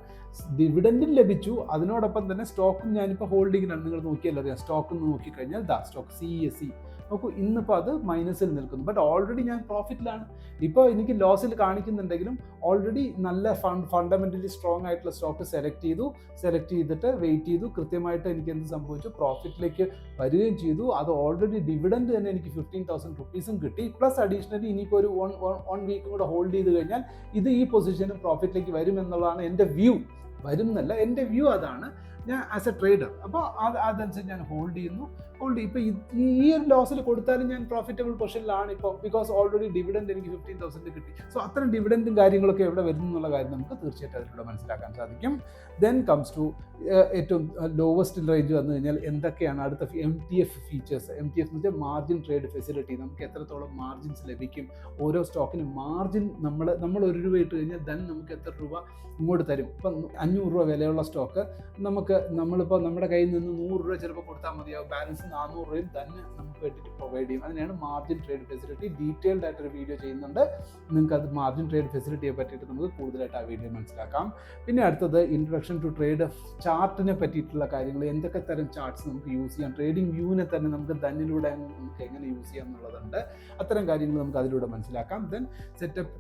ഡിവിഡൻഡും ലഭിച്ചു, അതിനോടൊപ്പം തന്നെ സ്റ്റോക്കും ഞാനിപ്പോൾ ഹോൾഡിങ്ങിലാണ്. നിങ്ങൾ നോക്കിയാൽ അറിയാം, സ്റ്റോക്ക് നോക്കിക്കഴിഞ്ഞാൽ സ്റ്റോക്ക് CESE നോക്കൂ, ഇന്നിപ്പോൾ അത് മൈനസിൽ നിൽക്കുന്നു. ബട്ട് ഓൾറെഡി ഞാൻ പ്രോഫിറ്റിലാണ്. ഇപ്പോൾ എനിക്ക് ലോസിൽ കാണിക്കുന്നുണ്ടെങ്കിലും ഓൾറെഡി നല്ല ഫണ്ടമെൻ്റലി സ്ട്രോങ് ആയിട്ടുള്ള സ്റ്റോക്ക് സെലക്ട് ചെയ്തിട്ട് വെയിറ്റ് ചെയ്തു. കൃത്യമായിട്ട് എനിക്ക് എന്ത് സംഭവിച്ചു? പ്രോഫിറ്റിലേക്ക് വരികയും ചെയ്തു. അത് ഓൾറെഡി ഡിവിഡൻഡ് തന്നെ എനിക്ക് 15,000 rupees കിട്ടി. പ്ലസ് അഡീഷണലി ഇനിയിപ്പോൾ ഒരു വൺ വീക്കും കൂടെ ഹോൾഡ് ചെയ്ത് കഴിഞ്ഞാൽ ഇത് ഈ പൊസിഷനും പ്രോഫിറ്റിലേക്ക് വരും എന്നുള്ളതാണ് എൻ്റെ വ്യൂ. വരുന്നല്ല, എൻ്റെ വ്യൂ അതാണ്. ഞാൻ ആസ് എ ട്രേഡർ അപ്പോൾ അതനുസരിച്ച് ഞാൻ ഹോൾഡ് ചെയ്യുന്നു. ഇപ്പോൾ ഈ ഒരു ലോസിൽ കൊടുത്താലും ഞാൻ പ്രോഫിറ്റബിൾ പൊസിഷനിലാണ് ഇപ്പോൾ, ബിക്കോസ് ഓൾറെഡി ഡിവിഡൻഡ് എനിക്ക് 15,000 കിട്ടി. സോ അത്തരം ഡിവിഡൻഡും കാര്യങ്ങളൊക്കെ എവിടെ വരുന്നു എന്നുള്ള കാര്യം നമുക്ക് തീർച്ചയായിട്ടും അതിലൂടെ മനസ്സിലാക്കാൻ സാധിക്കും. ദെൻ കംസ് ടു ഏറ്റവും ലോവസ്റ്റ് റേഞ്ച് വന്നു കഴിഞ്ഞാൽ എന്തൊക്കെയാണ് അടുത്ത MTF ഫീച്ചേഴ്സ്. MTF എന്ന് വെച്ചാൽ മാർജിൻ ട്രേഡ് ഫെസിലിറ്റി. നമുക്ക് എത്രത്തോളം മാർജിൻസ് ലഭിക്കും, ഓരോ സ്റ്റോക്കിനും മാർജിൻ നമ്മൾ 1 രൂപ ഇട്ട് കഴിഞ്ഞാൽ ദെൻ നമുക്ക് എത്ര രൂപ ഇങ്ങോട്ട് തരും. ഇപ്പം 500 രൂപ വിലയുള്ള സ്റ്റോക്ക് നമ്മളിപ്പോൾ നമ്മുടെ കയ്യിൽ നിന്ന് 100 രൂപ ചിലപ്പോൾ കൊടുത്താൽ മതിയാവും, ബാലൻസ് 400 രൂപയും തന്നെ നമുക്ക് വേണ്ടിയിട്ട് പ്രൊവൈഡ് ചെയ്യും. അതിനാണ് മാർജിൻ ട്രേഡ് ഫെസിലിറ്റി. ഡീറ്റെയിൽഡ് ആയിട്ടൊരു വീഡിയോ ചെയ്യുന്നുണ്ട്. നിങ്ങൾക്ക് അത് മാർജിൻ ട്രേഡ് ഫെസിലിറ്റിയെ പറ്റിയിട്ട് നമുക്ക് കൂടുതലായിട്ട് ആ വീഡിയോ മനസ്സിലാക്കാം. പിന്നെ അടുത്തത് ഇൻട്രൊഡക്ഷൻ ടു ട്രേഡ് ചാർട്ടിനെ പറ്റിയിട്ടുള്ള കാര്യങ്ങൾ. എന്തൊക്കെ തരം ചാർട്ട്സ് നമുക്ക് യൂസ് ചെയ്യാം, ട്രേഡിംഗ് വ്യൂവിനെ തന്നെ നമുക്ക് ധനിലൂടെ നമുക്ക് എങ്ങനെ യൂസ് ചെയ്യാം എന്നുള്ളതുണ്ട്. അത്തരം കാര്യങ്ങൾ നമുക്ക് അതിലൂടെ മനസ്സിലാക്കാം. Then setup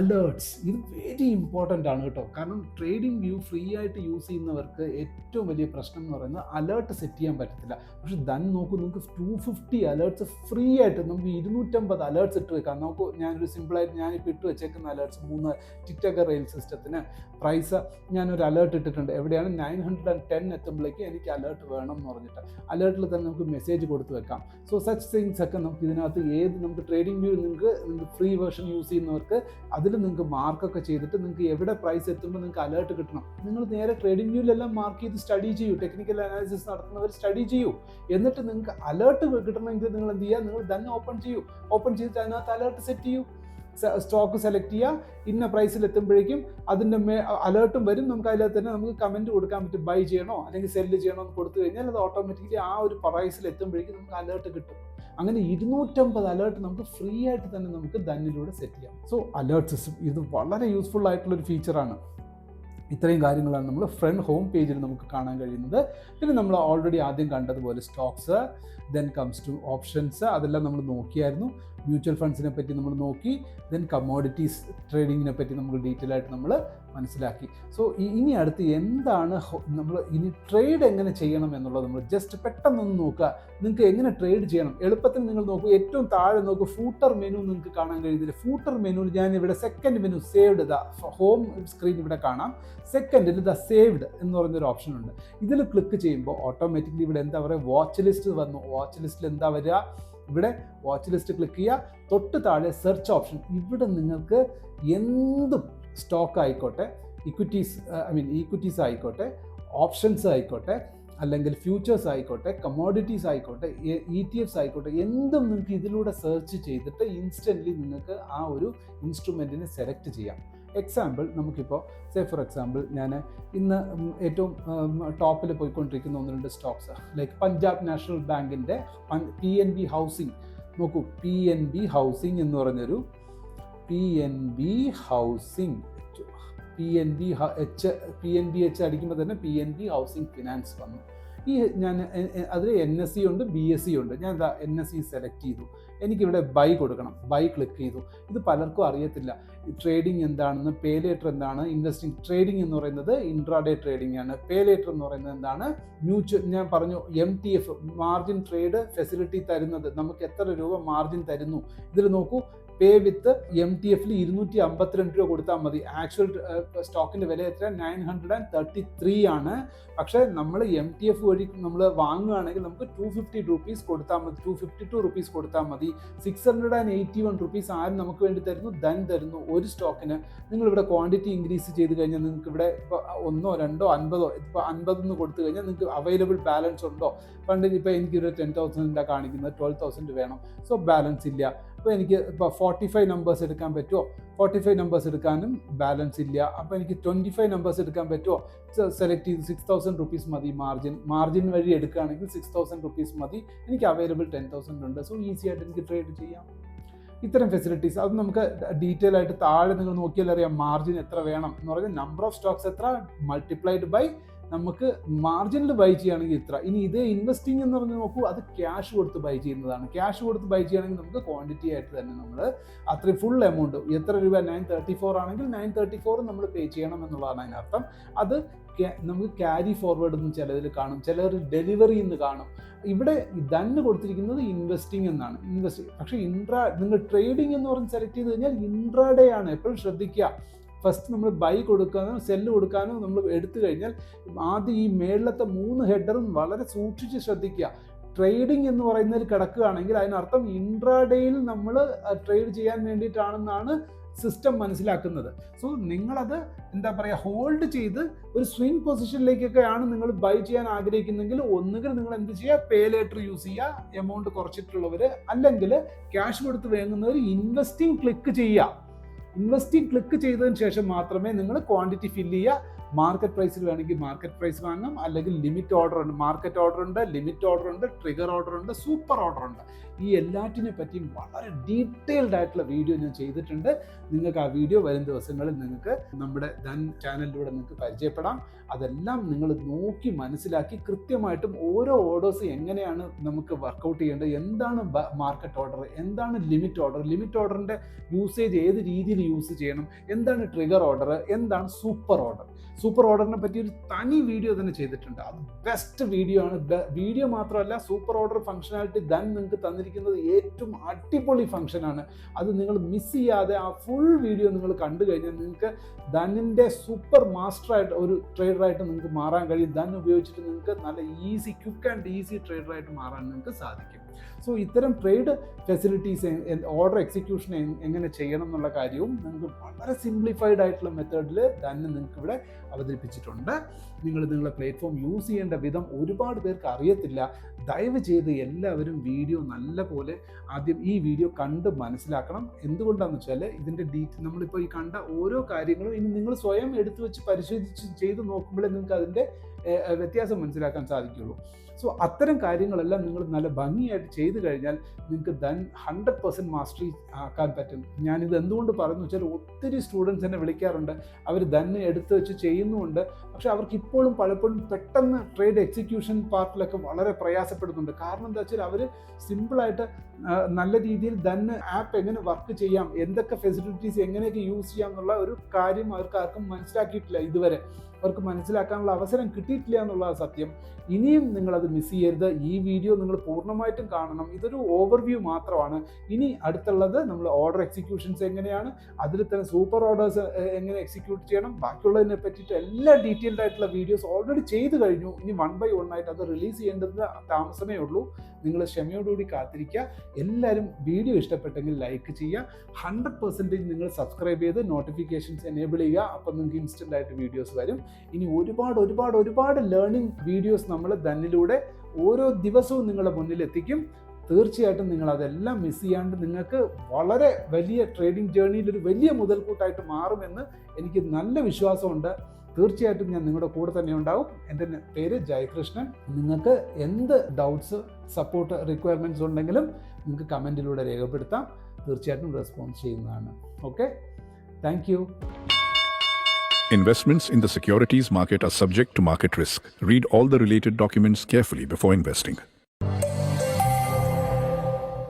alerts. ഇത് വെരി ഇമ്പോർട്ടൻ്റ് ആണ് കേട്ടോ. കാരണം ട്രേഡിംഗ് വ്യൂ ഫ്രീ ആയിട്ട് യൂസ് ചെയ്യുന്നവർക്ക് ഏറ്റവും വലിയ പ്രശ്നം എന്ന് പറയുന്നത് അലേർട്ട് സെറ്റ് ചെയ്യാൻ പറ്റത്തില്ല. പക്ഷെ നോക്കൂ, നിങ്ങൾക്ക് 250 അലേർട്ട്സ് ഫ്രീ ആയിട്ട് നമുക്ക് 250 അലേർട്ട്സ് ഇട്ട് വെക്കാം. നോക്കൂ, ഞാനൊരു സിമ്പിളായിട്ട് ഞാനിപ്പോൾ ഇട്ട് വെച്ചേക്കുന്ന അലേർട്ട്സ് 3 ടിക്ടോക്കർ റെയിൽ സിസ്റ്റത്തിന് പ്രൈസ് ഞാനൊരു അലേർട്ട് ഇട്ടിട്ടുണ്ട്. എവിടെയാണ് 910 എത്തുമ്പോഴേക്ക് എനിക്ക് അലേർട്ട് വേണം എന്ന് പറഞ്ഞിട്ട് അലേർട്ടിൽ തന്നെ നമുക്ക് മെസ്സേജ് കൊടുത്ത് വെക്കാം. സോ സച്ച് തിങ്സ് ഒക്കെ നമുക്ക് ഇതിനകത്ത് നമുക്ക് ട്രേഡിംഗ് വ്യൂ നിങ്ങൾക്ക് ഫ്രീ വേർഷൻ യൂസ് ചെയ്യുന്നവർക്ക് അതിൽ നിങ്ങൾക്ക് മാർക്കൊക്കെ ചെയ്തിട്ട് നിങ്ങൾക്ക് എവിടെ പ്രൈസ് എത്തുമ്പോൾ നിങ്ങൾക്ക് അലേർട്ട് കിട്ടണം. നിങ്ങൾ നേരെ ട്രേഡിംഗ് വ്യൂവിലെല്ലാം മാർക്ക് ചെയ്ത് സ്റ്റഡി ചെയ്യൂ. ടെക്നിക്കൽ അനാലിസിസ് നടത്തുന്നവർ സ്റ്റഡി ചെയ്യൂ. എന്നിട്ട് നിങ്ങൾക്ക് അലേർട്ട് കിട്ടണമെങ്കിൽ നിങ്ങൾ എന്ത് ചെയ്യുക? നിങ്ങൾ തന്നെ ഓപ്പൺ ചെയ്തിട്ട് അതിനകത്ത് അലേർട്ട് സെറ്റ് ചെയ്യൂ. സ്റ്റോക്ക് സെലക്ട് ചെയ്യുക, ഇന്ന പ്രൈസിൽ എത്തുമ്പോഴേക്കും അതിൻ്റെ അലേർട്ടും വരും. നമുക്ക് അതിനകത്ത് തന്നെ നമുക്ക് കമൻറ്റ് കൊടുക്കാൻ പറ്റും, ബൈ ചെയ്യണോ അല്ലെങ്കിൽ സെല്ല് ചെയ്യണോ എന്ന് കൊടുത്തു കഴിഞ്ഞാൽ അത് ഓട്ടോമാറ്റിക്കലി ആ ഒരു പ്രൈസിൽ എത്തുമ്പോഴേക്കും നമുക്ക് അലേർട്ട് കിട്ടും. അങ്ങനെ 250 അലേർട്ട് നമുക്ക് ഫ്രീ ആയിട്ട് തന്നെ നമുക്ക് ധനിലൂടെ സെറ്റ് ചെയ്യാം. സോ അലേർട്ട് സിസ്റ്റം ഇത് വളരെ യൂസ്ഫുൾ ആയിട്ടുള്ളൊരു ഫീച്ചറാണ്. ഇത്രയും കാര്യങ്ങളാണ് നമ്മൾ ഫ്രണ്ട് ഹോം പേജിൽ നമുക്ക് കാണാൻ കഴിയുന്നത്. പിന്നെ നമ്മൾ ഓൾറെഡി ആദ്യം കണ്ടതുപോലെ stocks, then comes to options, അതെല്ലാം നമ്മൾ നോക്കിയായിരുന്നു. മ്യൂച്വൽ ഫണ്ട്സിനെ പറ്റി നമ്മൾ നോക്കി. ദെൻ കമ്മോഡിറ്റീസ് ട്രേഡിങ്ങിനെ പറ്റി നമുക്ക് ഡീറ്റെയിൽ ആയിട്ട് നമ്മൾ മനസ്സിലാക്കി. സോ ഇനി അടുത്ത് എന്താണ് നമ്മൾ ഇനി ട്രേഡ് എങ്ങനെ ചെയ്യണം എന്നുള്ളത് നമ്മൾ ജസ്റ്റ് പെട്ടെന്നൊന്ന് നോക്കുക. നിങ്ങൾക്ക് എങ്ങനെ ട്രേഡ് ചെയ്യണം എളുപ്പത്തിൽ നിങ്ങൾ നോക്കൂ. ഏറ്റവും താഴെ നോക്കൂ, ഫൂട്ടർ മെനു നിങ്ങൾക്ക് കാണാൻ കഴിയുന്നില്ല. ഫൂട്ടർ മെനുവിൽ ഞാനിവിടെ second menu saved home screen ഇവിടെ കാണാം. സെക്കൻഡിൽ സേവ്ഡ് എന്ന് പറഞ്ഞൊരു ഓപ്ഷൻ ഉണ്ട്. ഇതിൽ ക്ലിക്ക് ചെയ്യുമ്പോൾ ഓട്ടോമാറ്റിക്കലി ഇവിടെ എന്താ പറയുക, വാച്ച് ലിസ്റ്റ് വന്നു. വാച്ച് ലിസ്റ്റിൽ എന്താ വരിക? ഇവിടെ വാച്ച് ലിസ്റ്റ് ക്ലിക്ക് ചെയ്യുക. തൊട്ട് താഴെ സെർച്ച് ഓപ്ഷൻ. ഇവിടെ നിങ്ങൾക്ക് എന്തും സ്റ്റോക്ക് ആയിക്കോട്ടെ, ഈക്വിറ്റീസ് ആയിക്കോട്ടെ, ഓപ്ഷൻസ് ആയിക്കോട്ടെ, അല്ലെങ്കിൽ ഫ്യൂച്ചേഴ്സ് ആയിക്കോട്ടെ, കമ്മോഡിറ്റീസ് ആയിക്കോട്ടെ, ETFs ആയിക്കോട്ടെ, എന്തും നിങ്ങൾക്ക് ഇതിലൂടെ സെർച്ച് ചെയ്തിട്ട് ഇൻസ്റ്റൻ്റ്ലി നിങ്ങൾക്ക് ആ ഒരു ഇൻസ്ട്രുമെൻറ്റിനെ സെലക്ട് ചെയ്യാം. എക്സാമ്പിൾ നമുക്കിപ്പോൾ ഫോർ എക്സാമ്പിൾ ഞാൻ ഇന്ന് ഏറ്റവും ടോപ്പിൽ പോയിക്കൊണ്ടിരിക്കുന്ന 1-2 സ്റ്റോക്സ് ലൈക്ക് പഞ്ചാബ് നാഷണൽ ബാങ്കിൻ്റെ PNB ഹൗസിംഗ്. നോക്കൂ, PNB ഹൗസിംഗ് എന്ന് പറഞ്ഞൊരു PNB ഹൗസിംഗ് PNB H അടിക്കുമ്പോൾ തന്നെ PNB ഹൗസിംഗ് ഫിനാൻസ് വന്നു. അതിൽ NSE ഉണ്ട്, BSE ഉണ്ട്. ഞാൻ എന്താ NSE സെലക്ട് ചെയ്തു. എനിക്കിവിടെ ബൈ കൊടുക്കണം. ബൈ ക്ലിക്ക് ചെയ്തു. ഇത് പലർക്കും അറിയത്തില്ല ട്രേഡിംഗ് എന്താണെന്ന്. പേ ലേറ്റർ എന്താണ്? ഇൻവെസ്റ്റിംഗ് ട്രേഡിംഗ് എന്ന് പറയുന്നത് ഇൻട്രാഡേ ട്രേഡിംഗ് ആണ്. പേ ലേറ്റർ എന്ന് പറയുന്നത് എന്താണ്? ഞാൻ പറഞ്ഞു MTF മാർജിൻ ട്രേഡ് ഫെസിലിറ്റി തരുന്നത്. നമുക്ക് എത്ര രൂപ മാർജിൻ തരുന്നു. ഇതിൽ നോക്കൂ, പേ വിത്ത് MTF 252 രൂപ കൊടുത്താൽ മതി. ആക്ച്വൽ സ്റ്റോക്കിന്റെ വില എത്ര? 933 ആണ്. പക്ഷേ നമ്മൾ MTF വഴി നമ്മൾ വാങ്ങുകയാണെങ്കിൽ നമുക്ക് 250 rupees കൊടുത്താൽ മതി, 252 rupees കൊടുത്താൽ മതി. 681 rupees ആരും നമുക്ക് വേണ്ടി തരുന്നു, ധൻ തരുന്നു ഒരു സ്റ്റോക്കിന്. നിങ്ങളിവിടെ ക്വാണ്ടിറ്റി ഇൻക്രീസ് ചെയ്ത് കഴിഞ്ഞാൽ നിങ്ങൾക്ക് ഇവിടെ ഇപ്പോൾ 1, 2, 50 ഇപ്പോൾ 50 കൊടുത്തു കഴിഞ്ഞാൽ നിങ്ങൾക്ക് അവൈലബിൾ ബാലൻസ് ഉണ്ടോ? പണ്ട് ഇപ്പോൾ എനിക്കൊരു 10,000 കാണിക്കുന്നത്, 12,000 വേണം, സോ ബാലൻസ് ഇല്ല. അപ്പോൾ എനിക്ക് ഇപ്പോൾ 45 നമ്പേഴ്സ് എടുക്കാൻ പറ്റുമോ? 45 നമ്പേഴ്സ് എടുക്കാനും ബാലൻസ് ഇല്ല. അപ്പോൾ എനിക്ക് 25 നമ്പേഴ്സ് എടുക്കാൻ പറ്റുമോ? സെലക്ട് ചെയ്ത് 6,000 rupees മതി. മാർജിൻ വഴി എടുക്കുകയാണെങ്കിൽ 6,000 rupees മതി. എനിക്ക് അവൈലബിൾ 10,000 ഉണ്ട്, സോ ഈസി ആയിട്ട് എനിക്ക് ട്രേഡ് ചെയ്യാം. ഇത്തരം ഫെസിലിറ്റീസ് അത് നമുക്ക് ഡീറ്റെയിൽ ആയിട്ട് താഴെ നിങ്ങൾ നോക്കിയാൽ അറിയാം. മാർജിൻ എത്ര വേണം എന്ന് പറഞ്ഞാൽ നമ്പർ ഓഫ് സ്റ്റോക്സ് എത്ര മൾട്ടിപ്ലൈഡ് ബൈ നമുക്ക് മാർജിനിൽ ബൈ ചെയ്യുകയാണെങ്കിൽ ഇത്ര. ഇനി ഇതേ ഇൻവെസ്റ്റിംഗ് എന്ന് പറഞ്ഞ് നോക്കൂ, അത് ക്യാഷ് കൊടുത്ത് ബൈ ചെയ്യുന്നതാണ്. ക്യാഷ് കൊടുത്ത് ബൈ ചെയ്യുകയാണെങ്കിൽ നമുക്ക് ക്വാണ്ടിറ്റി ആയിട്ട് തന്നെ നമ്മൾ അത്രയും ഫുൾ എമൗണ്ട്, എത്ര രൂപ 934 ആണെങ്കിൽ 934 നമ്മൾ പേ ചെയ്യണം എന്നുള്ളതാണ് അതിനർത്ഥം. അത് നമുക്ക് ക്യാരി ഫോർവേഡ് എന്ന് ചിലതിൽ കാണും, ചിലർ ഡെലിവറി എന്ന് കാണും. ഇവിടെ തന്നെ കൊടുത്തിരിക്കുന്നത് ഇൻവെസ്റ്റിംഗ് എന്നാണ്. പക്ഷേ നിങ്ങൾ ട്രേഡിംഗ് എന്ന് പറഞ്ഞ് സെലക്ട് ചെയ്ത് കഴിഞ്ഞാൽ ഇൻട്രാഡേ ആണ്. എപ്പോഴും ശ്രദ്ധിക്കുക, ഫസ്റ്റ് നമ്മൾ ബൈ കൊടുക്കാനോ സെല്ല് കൊടുക്കാനോ നമ്മൾ എടുത്തു കഴിഞ്ഞാൽ ആദ്യം ഈ മേളിലത്തെ 3 ഹെഡറും വളരെ സൂക്ഷിച്ച് ശ്രദ്ധിക്കുക. ട്രേഡിംഗ് എന്ന് പറയുന്നതിൽ കിടക്കുകയാണെങ്കിൽ അതിനർത്ഥം ഇൻട്രാഡേയിൽ നമ്മൾ ട്രേഡ് ചെയ്യാൻ വേണ്ടിയിട്ടാണെന്നാണ് സിസ്റ്റം മനസ്സിലാക്കുന്നത്. സോ നിങ്ങളത് എന്താ പറയുക, ഹോൾഡ് ചെയ്ത് ഒരു സ്വിംഗ് പൊസിഷനിലേക്കൊക്കെയാണ് നിങ്ങൾ ബൈ ചെയ്യാൻ ആഗ്രഹിക്കുന്നെങ്കിൽ ഒന്നുകിൽ നിങ്ങൾ എന്ത് ചെയ്യുക, പേ ലേറ്റർ യൂസ് ചെയ്യുക, എമൗണ്ട് കുറച്ചിട്ടുള്ളവർ, അല്ലെങ്കിൽ ക്യാഷ് കൊടുത്ത് വാങ്ങുന്നവർ ഇൻവെസ്റ്റിംഗ് ക്ലിക്ക് ചെയ്യുക. ഇൻവെസ്റ്റിംഗ് ക്ലിക്ക് ചെയ്തതിന് ശേഷം മാത്രമേ നിങ്ങൾ ക്വാണ്ടിറ്റി ഫില്ല് ചെയ്യുക. മാർക്കറ്റ് പ്രൈസിൽ വേണമെങ്കിൽ മാർക്കറ്റ് പ്രൈസ് വാങ്ങാം, അല്ലെങ്കിൽ ലിമിറ്റ് ഓർഡർ ഉണ്ട്, മാർക്കറ്റ് ഓർഡർ ഉണ്ട്, ലിമിറ്റ് ഓർഡർ ഉണ്ട്, ട്രിഗർ ഓർഡർ ഉണ്ട്, സൂപ്പർ ഓർഡർ ഉണ്ട്. ഈ എല്ലാറ്റിനെ പറ്റിയും വളരെ ഡീറ്റെയിൽഡ് ആയിട്ടുള്ള വീഡിയോ ഞാൻ ചെയ്തിട്ടുണ്ട്. നിങ്ങൾക്ക് ആ വീഡിയോ വരും ദിവസങ്ങളിൽ നിങ്ങൾക്ക് നമ്മുടെ ധൻ ചാനലിലൂടെ നിങ്ങൾക്ക് പരിചയപ്പെടാം. അതെല്ലാം നിങ്ങൾ നോക്കി മനസ്സിലാക്കി കൃത്യമായിട്ടും ഓരോ ഓർഡേഴ്സ് എങ്ങനെയാണ് നമുക്ക് വർക്കൗട്ട് ചെയ്യേണ്ടത്, എന്താണ് മാർക്കറ്റ് ഓർഡർ, എന്താണ് ലിമിറ്റ് ഓർഡർ, ലിമിറ്റ് ഓർഡറിൻ്റെ യൂസേജ് ഏത് രീതിയിൽ യൂസ് ചെയ്യണം, എന്താണ് ട്രിഗർ ഓർഡർ, എന്താണ് സൂപ്പർ ഓർഡർ. സൂപ്പർ ഓർഡറിനെ പറ്റി ഒരു തനി വീഡിയോ തന്നെ ചെയ്തിട്ടുണ്ട്. അത് ബെസ്റ്റ് വീഡിയോ ആണ്. വീഡിയോ മാത്രമല്ല, സൂപ്പർ ഓർഡർ ഫംഗ്ഷനാലിറ്റി ധൻ നിങ്ങൾക്ക് തന്നിരിക്കുന്നത് ഏറ്റവും അടിപൊളി ഫംഗ്ഷനാണ്. അത് നിങ്ങൾ മിസ് ചെയ്യാതെ ആ ഫുൾ വീഡിയോ നിങ്ങൾ കണ്ടു കഴിഞ്ഞാൽ നിങ്ങൾക്ക് ധനിൻ്റെ സൂപ്പർ മാസ്റ്ററായിട്ട് ഒരു ട്രേഡറായിട്ട് നിങ്ങൾക്ക് മാറാൻ കഴിയും. ധൻ ഉപയോഗിച്ചിട്ട് നിങ്ങൾക്ക് നല്ല ക്വിക്ക് ആൻഡ് ഈസി ട്രേഡറായിട്ട് മാറാൻ നിങ്ങൾക്ക് സാധിക്കും. സോ ഇത്തരം ട്രേഡ് ഫെസിലിറ്റീസ്, ഓർഡർ എക്സിക്യൂഷൻ എങ്ങനെ ചെയ്യണം എന്നുള്ള കാര്യവും നിങ്ങൾക്ക് വളരെ സിംപ്ലിഫൈഡ് ആയിട്ടുള്ള മെത്തേഡിൽ തന്നെ നിങ്ങൾക്ക് ഇവിടെ അവതരിപ്പിച്ചിട്ടുണ്ട്. നിങ്ങളുടെ പ്ലാറ്റ്ഫോം യൂസ് ചെയ്യേണ്ട വിധം ഒരുപാട് പേർക്ക് അറിയത്തില്ല. ദയവ് ചെയ്ത് എല്ലാവരും വീഡിയോ നല്ലപോലെ ആദ്യം ഈ വീഡിയോ കണ്ട് മനസ്സിലാക്കണം. എന്തുകൊണ്ടാണെന്ന് വെച്ചാൽ ഇതിൻ്റെ നമ്മളിപ്പോൾ ഈ കണ്ട ഓരോ കാര്യങ്ങളും ഇനി നിങ്ങൾ സ്വയം എടുത്തു വെച്ച് പരിശോധിച്ച് ചെയ്ത് നോക്കുമ്പോഴേ നിങ്ങൾക്ക് അതിൻ്റെ വ്യത്യാസം മനസ്സിലാക്കാൻ സാധിക്കുള്ളൂ. സോ അത്തരം കാര്യങ്ങളെല്ലാം നിങ്ങൾ നല്ല ഭംഗിയായിട്ട് ചെയ്തു കഴിഞ്ഞാൽ നിങ്ങൾക്ക് ധൻ 100% മാസ്റ്ററി ആക്കാൻ പറ്റും. ഞാനിത് എന്തുകൊണ്ട് പറയുന്നു വെച്ചാൽ ഒത്തിരി സ്റ്റുഡൻസ് എന്നെ വിളിക്കാറുണ്ട്. അവർ ധന്നെ എടുത്ത് വെച്ച് ചെയ്യുന്നുമുണ്ട്. പക്ഷെ അവർക്ക് ഇപ്പോഴും പലപ്പോഴും പെട്ടെന്ന് ട്രേഡ് എക്സിക്യൂഷൻ പാർട്ടിലൊക്കെ വളരെ പ്രയാസപ്പെടുന്നുണ്ട്. കാരണം എന്താ വെച്ചാൽ അവർ സിമ്പിളായിട്ട് നല്ല രീതിയിൽ ധന് ആപ്പ് എങ്ങനെ വർക്ക് ചെയ്യാം, എന്തൊക്കെ ഫെസിലിറ്റീസ് എങ്ങനെയൊക്കെ യൂസ് ചെയ്യാം എന്നുള്ള ഒരു കാര്യം അവർക്ക് ആർക്കും മനസ്സിലാക്കിയിട്ടില്ല. ഇതുവരെ അവർക്ക് മനസ്സിലാക്കാനുള്ള അവസരം കിട്ടിയിട്ടില്ല എന്നുള്ളത് സത്യം. ഇനിയും നിങ്ങളത് മിസ് ചെയ്യരുത്. ഈ വീഡിയോ നിങ്ങൾ പൂർണ്ണമായിട്ടും കാണണം. ഇതൊരു ഓവർവ്യൂ മാത്രമാണ്. ഇനി അടുത്തുള്ളത് നമ്മൾ ഓർഡർ എക്സിക്യൂഷൻസ് എങ്ങനെയാണ്, അതിൽ തന്നെ സൂപ്പർ ഓർഡേഴ്സ് എങ്ങനെ എക്സിക്യൂട്ട് ചെയ്യണം, ബാക്കിയുള്ളതിനെ പറ്റിയിട്ട് എല്ലാ ഡീറ്റെയിൽഡ് ആയിട്ടുള്ള വീഡിയോസ് ഓൾറെഡി ചെയ്ത് കഴിഞ്ഞു. ഇനി 1 by 1 ആയിട്ട് അത് റിലീസ് ചെയ്യേണ്ടത് താമസമേ ഉള്ളൂ. നിങ്ങൾ ക്ഷമയോടുകൂടി കാത്തിരിക്കുക. എല്ലാവരും വീഡിയോ ഇഷ്ടപ്പെട്ടെങ്കിൽ ലൈക്ക് ചെയ്യുക. 100% നിങ്ങൾ സബ്സ്ക്രൈബ് ചെയ്ത് നോട്ടിഫിക്കേഷൻസ് എനേബിൾ ചെയ്യുക. അപ്പം നിങ്ങൾക്ക് ഇൻസ്റ്റൻ്റ് ആയിട്ട് വീഡിയോസ് വരും. ഇനി ഒരുപാട് ലേണിംഗ് വീഡിയോസ് നമ്മൾ ധന്നിലൂടെ ഓരോ ദിവസവും നിങ്ങളുടെ മുന്നിൽ എത്തിക്കും. തീർച്ചയായിട്ടും നിങ്ങൾ അതെല്ലാം മിസ് ചെയ്യാണ്ട് നിങ്ങൾക്ക് വളരെ വലിയ ട്രേഡിംഗ് ജേർണിയിൽ ഒരു വലിയ മുതൽക്കൂട്ടായിട്ട് മാറുമെന്ന് എനിക്ക് നല്ല വിശ്വാസമുണ്ട്. തീർച്ചയായിട്ടും ഞാൻ നിങ്ങളുടെ കൂടെ തന്നെ ഉണ്ടാവും. എൻ്റെ പേര് ജയകൃഷ്ണൻ. നിങ്ങൾക്ക് എന്ത് ഡൗട്ട്സ്, സപ്പോർട്ട്, റിക്വയർമെൻറ്റ്സ് ഉണ്ടെങ്കിലും നിങ്ങൾക്ക് കമൻറ്റിലൂടെ രേഖപ്പെടുത്താം. തീർച്ചയായിട്ടും റെസ്പോൺസ് ചെയ്യുന്നതാണ്. Okay, thank you. Investments in the securities market are subject to market risk. Read all the related documents carefully before investing.